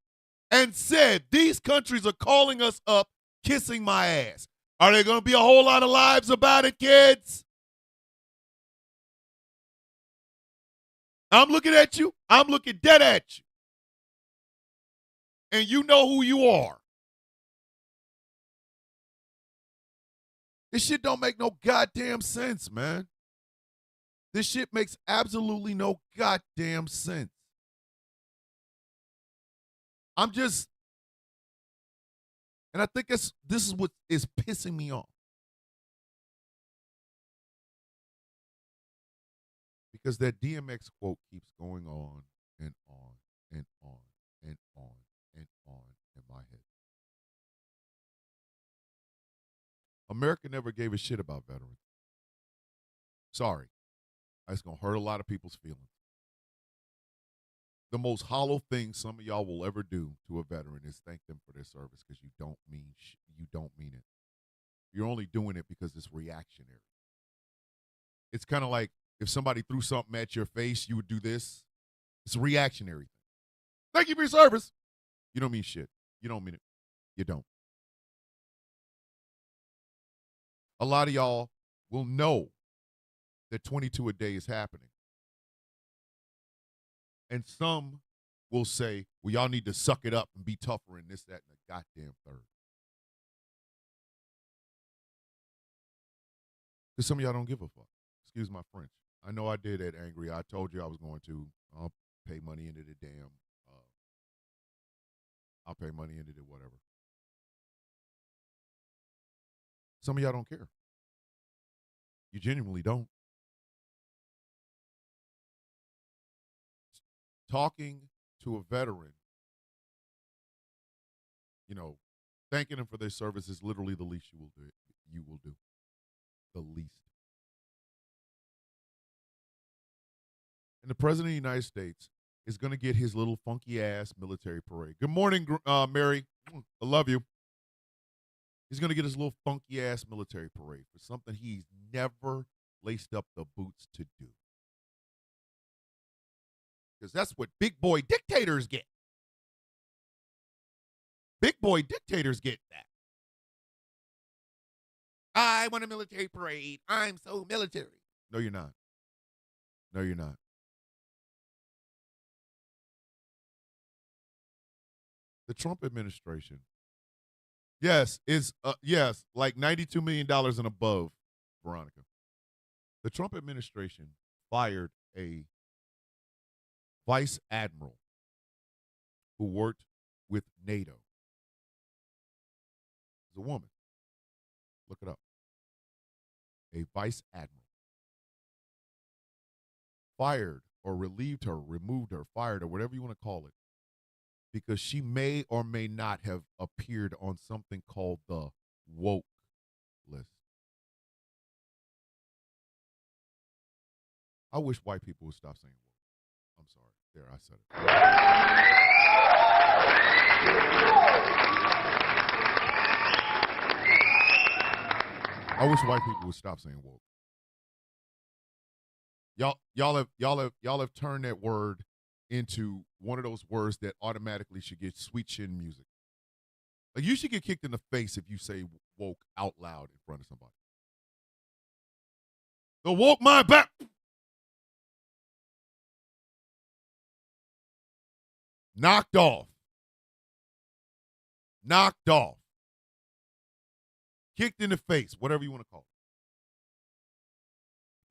and said, these countries are calling us up, kissing my ass. Are there going to be a whole lot of lives about it, kids? I'm looking at you. I'm looking dead at you. And you know who you are. This shit don't make no goddamn sense, man. This shit makes absolutely no goddamn sense. I'm just, and I think this is what is pissing me off. Because that DMX quote keeps going on and on and on and on and on in my head. America never gave a shit about veterans. Sorry. That's going to hurt a lot of people's feelings. The most hollow thing some of y'all will ever do to a veteran is thank them for their service because you don't mean it. You're only doing it because it's reactionary. It's kind of like if somebody threw something at your face, you would do this. It's a reactionary thing. Thank you for your service. You don't mean shit. You don't mean it. You don't. A lot of y'all will know that 22 a day is happening. And some will say, well, y'all need to suck it up and be tougher and this, that, and the goddamn third. Because some of y'all don't give a fuck. Excuse my French. I know I did that angry. I told you I was going to. I'll pay money into the damn. I'll pay money into the whatever. Some of y'all don't care. You genuinely don't. Talking to a veteran, thanking them for their service is literally the least you will do. The least. And the President of the United States is going to get his little funky ass military parade. Good morning, Mary. I love you. He's going to get his little funky ass military parade for something he's never laced up the boots to do. Because that's what big boy dictators get. Big boy dictators get that. I want a military parade. I'm so military. No, you're not. No, you're not. The Trump administration, yes, is like $92 million and above, Veronica. The Trump administration fired a vice admiral who worked with NATO. It's a woman. Look it up. A vice admiral. Fired or relieved her, removed her, fired her, whatever you want to call it, because she may or may not have appeared on something called the woke list. I wish white people would stop saying woke. I'm sorry. There, I said it. I wish white people would stop saying woke. Y'all have turned that word into one of those words that automatically should get sweet chin music. Like, you should get kicked in the face if you say woke out loud in front of somebody. The woke mind back. Knocked off. Knocked off. Kicked in the face, whatever you want to call it.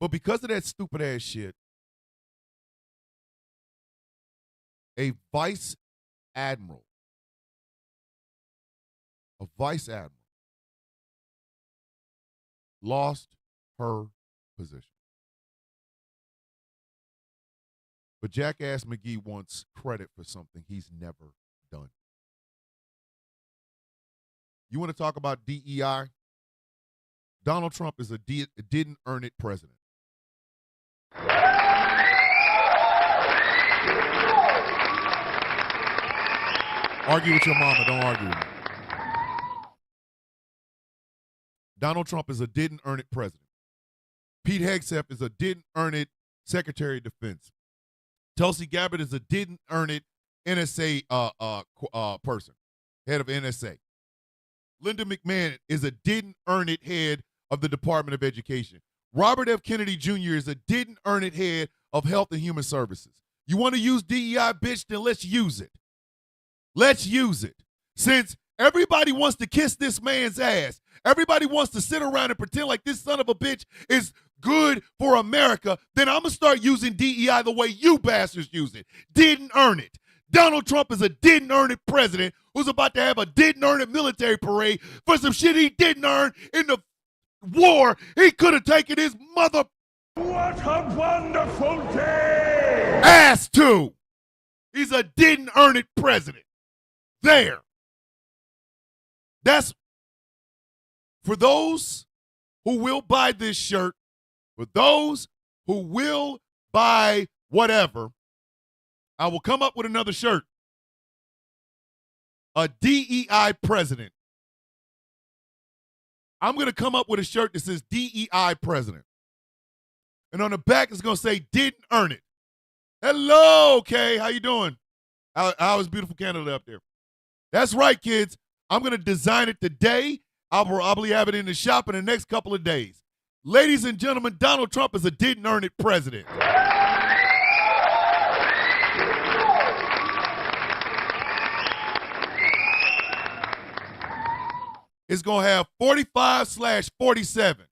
But because of that stupid ass shit, a vice admiral, lost her position. But Jackass McGee wants credit for something he's never done. You want to talk about DEI? Donald Trump is a didn't earn it president. Argue with your mama, don't argue with me. Donald Trump is a didn't earn it president. Pete Hegseth is a didn't earn it Secretary of Defense. Tulsi Gabbard is a didn't earn it NSA person, head of NSA. Linda McMahon is a didn't earn it head of the Department of Education. Robert F. Kennedy Jr. is a didn't earn it head of Health and Human Services. You want to use DEI, bitch? Then let's use it. Let's use it. Since everybody wants to kiss this man's ass, everybody wants to sit around and pretend like this son of a bitch is good for America, then I'm going to start using DEI the way you bastards use it. Didn't earn it. Donald Trump is a didn't earn it president who's about to have a didn't earn it military parade for some shit he didn't earn in the war. He could have taken his mother What a wonderful day! ass to. He's a didn't earn it president. There. That's for those who will buy this shirt, for those who will buy whatever, I will come up with another shirt. A DEI president. I'm going to come up with a shirt that says DEI president. And on the back, it's going to say, didn't earn it. Hello, Kay. How you doing? How is beautiful Canada up there? That's right, kids. I'm going to design it today. I'll probably have it in the shop in the next couple of days. Ladies and gentlemen, Donald Trump is a didn't earn it president. It's going to have 45/47.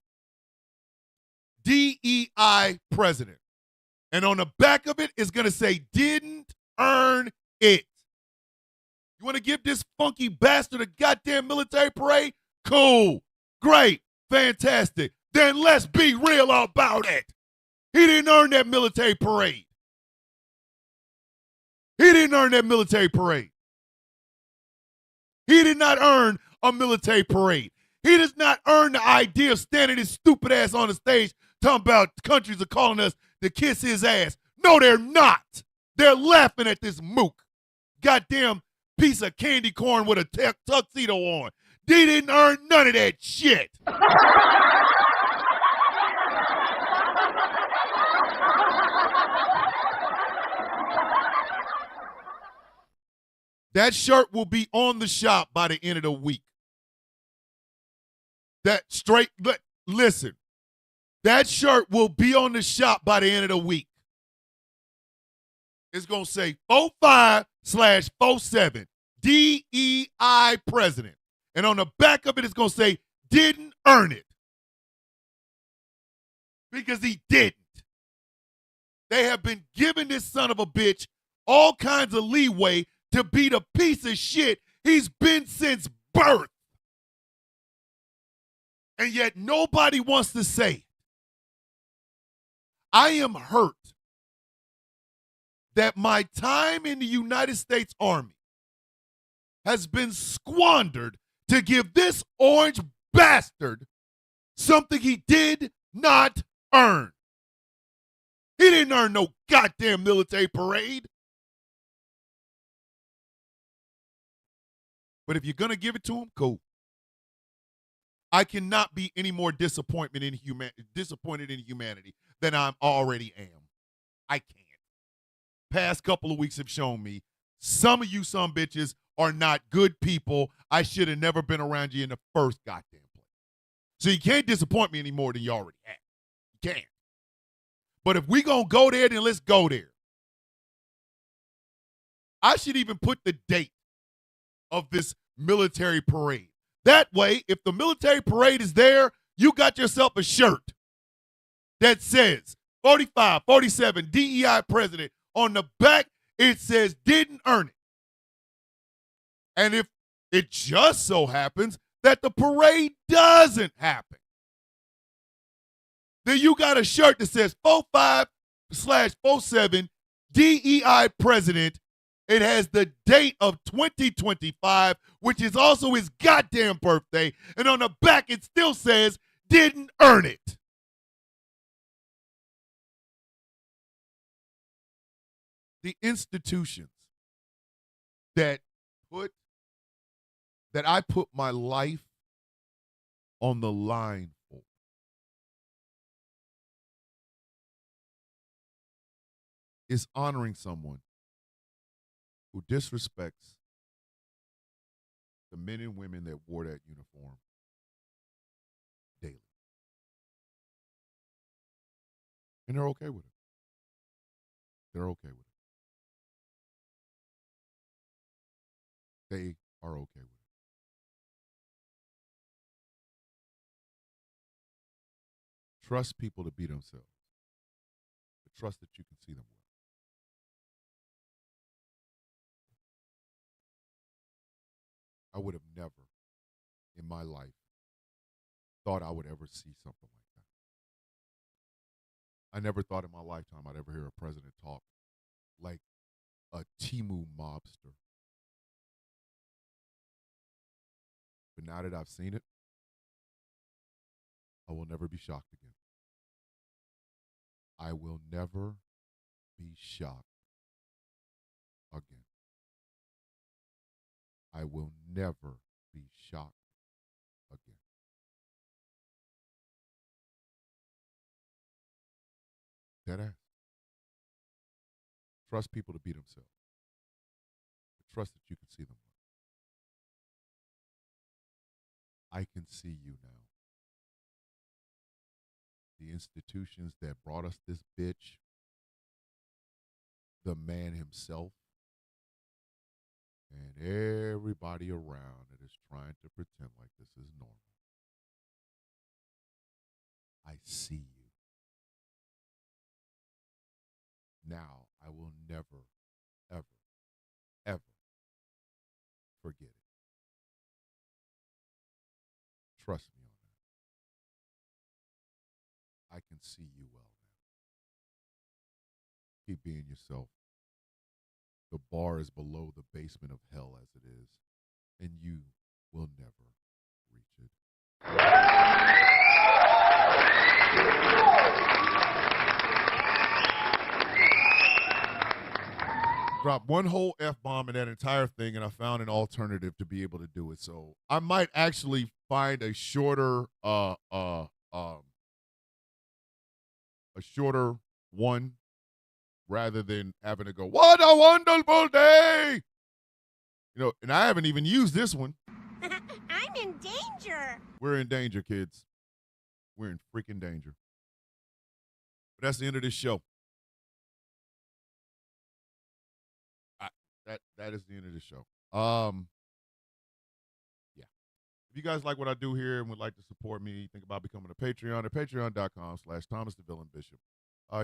DEI president. And on the back of it is going to say, didn't earn it. You want to give this funky bastard a goddamn military parade? Cool. Great. Fantastic. Then let's be real about it. He didn't earn that military parade. He didn't earn that military parade. He did not earn a military parade. He does not earn the idea of standing his stupid ass on the stage talking about countries are calling us to kiss his ass. No, they're not. They're laughing at this mook. Goddamn piece of candy corn with a tuxedo on. They didn't earn none of that shit. That shirt will be on the shop by the end of the week. Listen, that shirt will be on the shop by the end of the week. It's going to say 45/47 DEI president. And on the back of it, it's going to say, didn't earn it. Because he didn't. They have been giving this son of a bitch all kinds of leeway to be the piece of shit he's been since birth. And yet nobody wants to say it. I am hurt that my time in the United States Army has been squandered to give this orange bastard something he did not earn. He didn't earn no goddamn military parade. But if you're going to give it to him, cool. I cannot be any more disappointed in humanity than I already am. I can't. Past couple of weeks have shown me some of you some bitches are not good people. I should have never been around you in the first goddamn place. So you can't disappoint me any more than you already have. You can't. But if we going to go there, then let's go there. I should even put the date of this military parade. That way, if the military parade is there, you got yourself a shirt that says 45/47 DEI president. On the back, it says didn't earn it. And if it just so happens that the parade doesn't happen, then you got a shirt that says 45/47 DEI president. It has the date of 2025, which is also his goddamn birthday. And on the back, it still says, didn't earn it. The institutions that I put my life on the line for is honoring someone who disrespects the men and women that wore that uniform daily. And they're okay with it. They're okay with it. They are okay with it. Trust people to be themselves. But trust that you can see them well. I would have never in my life thought I would ever see something like that. I never thought in my lifetime I'd ever hear a president talk like a Timu mobster. But now that I've seen it, I will never be shocked again. I will never be shocked again. I will never be shocked again. Dead ass. Trust people to be themselves. But trust that you can see them. I can see you now. The institutions that brought us this bitch, the man himself, and everybody around that is trying to pretend like this is normal. I see you. now I will never, ever, ever forget it. Trust me on that. I can see you well now. Keep being yourself. The bar is below the basement of hell as it is, and you will never reach it. Drop one whole F-bomb in that entire thing, and I found an alternative to be able to do it. So I might actually find a shorter one rather than having to go, what a wonderful day! You know, and I haven't even used this one. I'm in danger. We're in danger, kids. We're in freaking danger. But that's the end of this show. That is the end of the show. Yeah. If you guys like what I do here and would like to support me, think about becoming a Patreon at patreon.com/Thomas the Villain Bishop.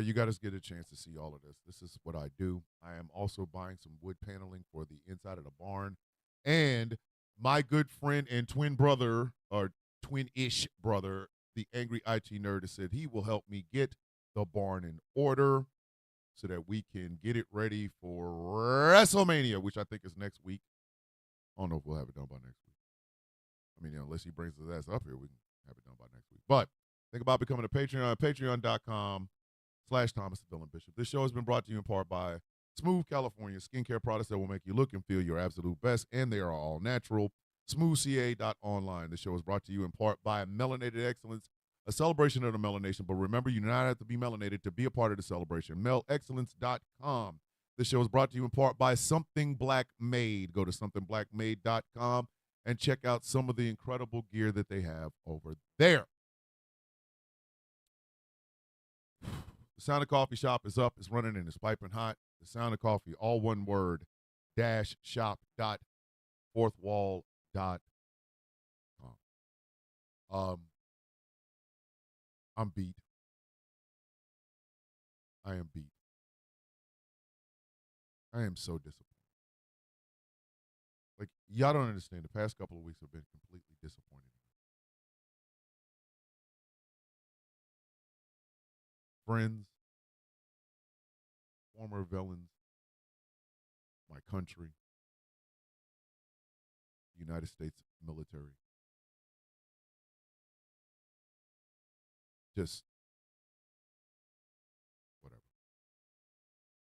You guys get a chance to see all of this. This is what I do. I am also buying some wood paneling for the inside of the barn. And my good friend and twin brother, or twin-ish brother, the Angry IT Nerd, has said he will help me get the barn in order so that we can get it ready for WrestleMania, which I think is next week. I don't know if we'll have it done by next week. I mean, unless he brings his ass up here, we can have it done by next week. But think about becoming a Patreon at patreon.com/Thomas the Villain Bishop. This show has been brought to you in part by Smooth California skincare products that will make you look and feel your absolute best, and they are all natural. SmoothCA.online. The show is brought to you in part by Melanated Excellence, a celebration of the melanation. But remember, you do not have to be melanated to be a part of the celebration. MELExcellence.com. The show is brought to you in part by Something Black Made. Go to somethingblackmade.com and check out some of the incredible gear that they have over there. The Sound of Coffee shop is up. It's running and it's piping hot. The Sound of Coffee, all one word, -shop.fourthwall.com. I'm beat. I am beat. I am so disappointed. Like, y'all don't understand. The past couple of weeks have been completely disappointing. Friends, former villains, my country, the United States military. Just whatever.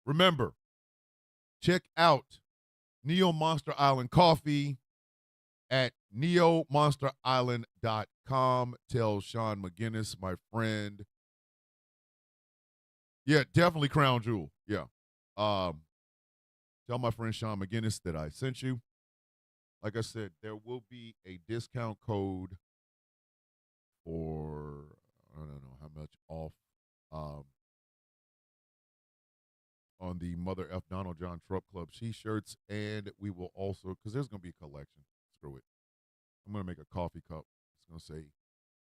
Remember, check out Neo Monster Island Coffee at neomonsterisland.com. Tell Sean McGinnis, my friend. Yeah, definitely Crown Jewel. Yeah. Tell my friend Sean McGinnis that I sent you. Like I said, there will be a discount code for, I don't know how much off, on the Mother F. Donald John Trump Club t-shirts, and we will also, because there's going to be a collection. Screw it. I'm going to make a coffee cup. It's going to say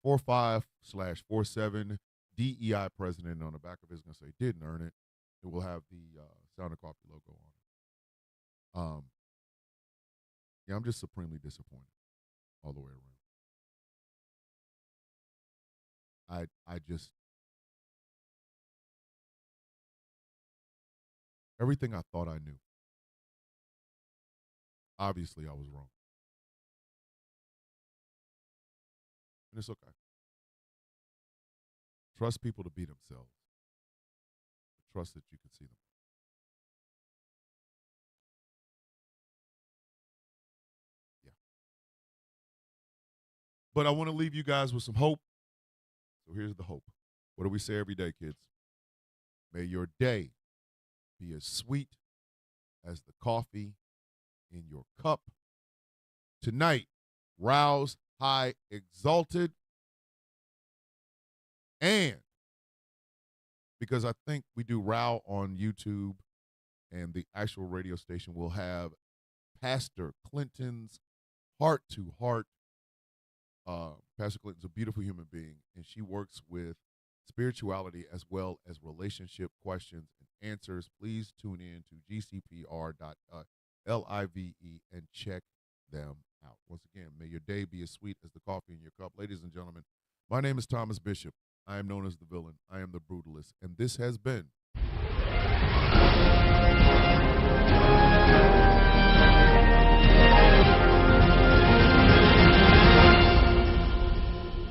45/47 DEI president, and on the back of it, it's going to say didn't earn it. It will have the Sound of Coffee logo on it. Yeah, I'm just supremely disappointed all the way around. I just, everything I thought I knew, obviously I was wrong. And it's okay. Trust people to be themselves. Trust that you can see them. Yeah. But I want to leave you guys with some hope. So here's the hope. What do we say every day, kids? May your day be as sweet as the coffee in your cup. Tonight, rouse, high, exalted. And because I think we do Row on YouTube and the actual radio station will have Pastor Clinton's heart to heart. Pastor Clinton's a beautiful human being, and she works with spirituality as well as relationship questions and answers, please tune in to gcpr.live and check them out. Once again, may your day be as sweet as the coffee in your cup. Ladies and gentlemen, my name is Thomas Bishop. I am known as the villain. I am the brutalist. And this has been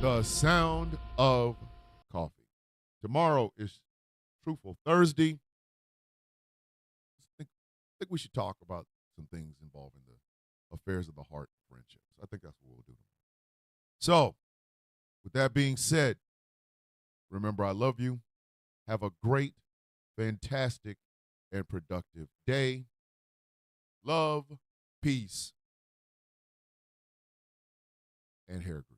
The Sound of Coffee. Tomorrow is Truthful Thursday. I think we should talk about some things involving the affairs of the heart and friendships. I think that's what we'll do. So, with that being said, remember I love you. Have a great, fantastic, and productive day. Love, peace, and hair grease.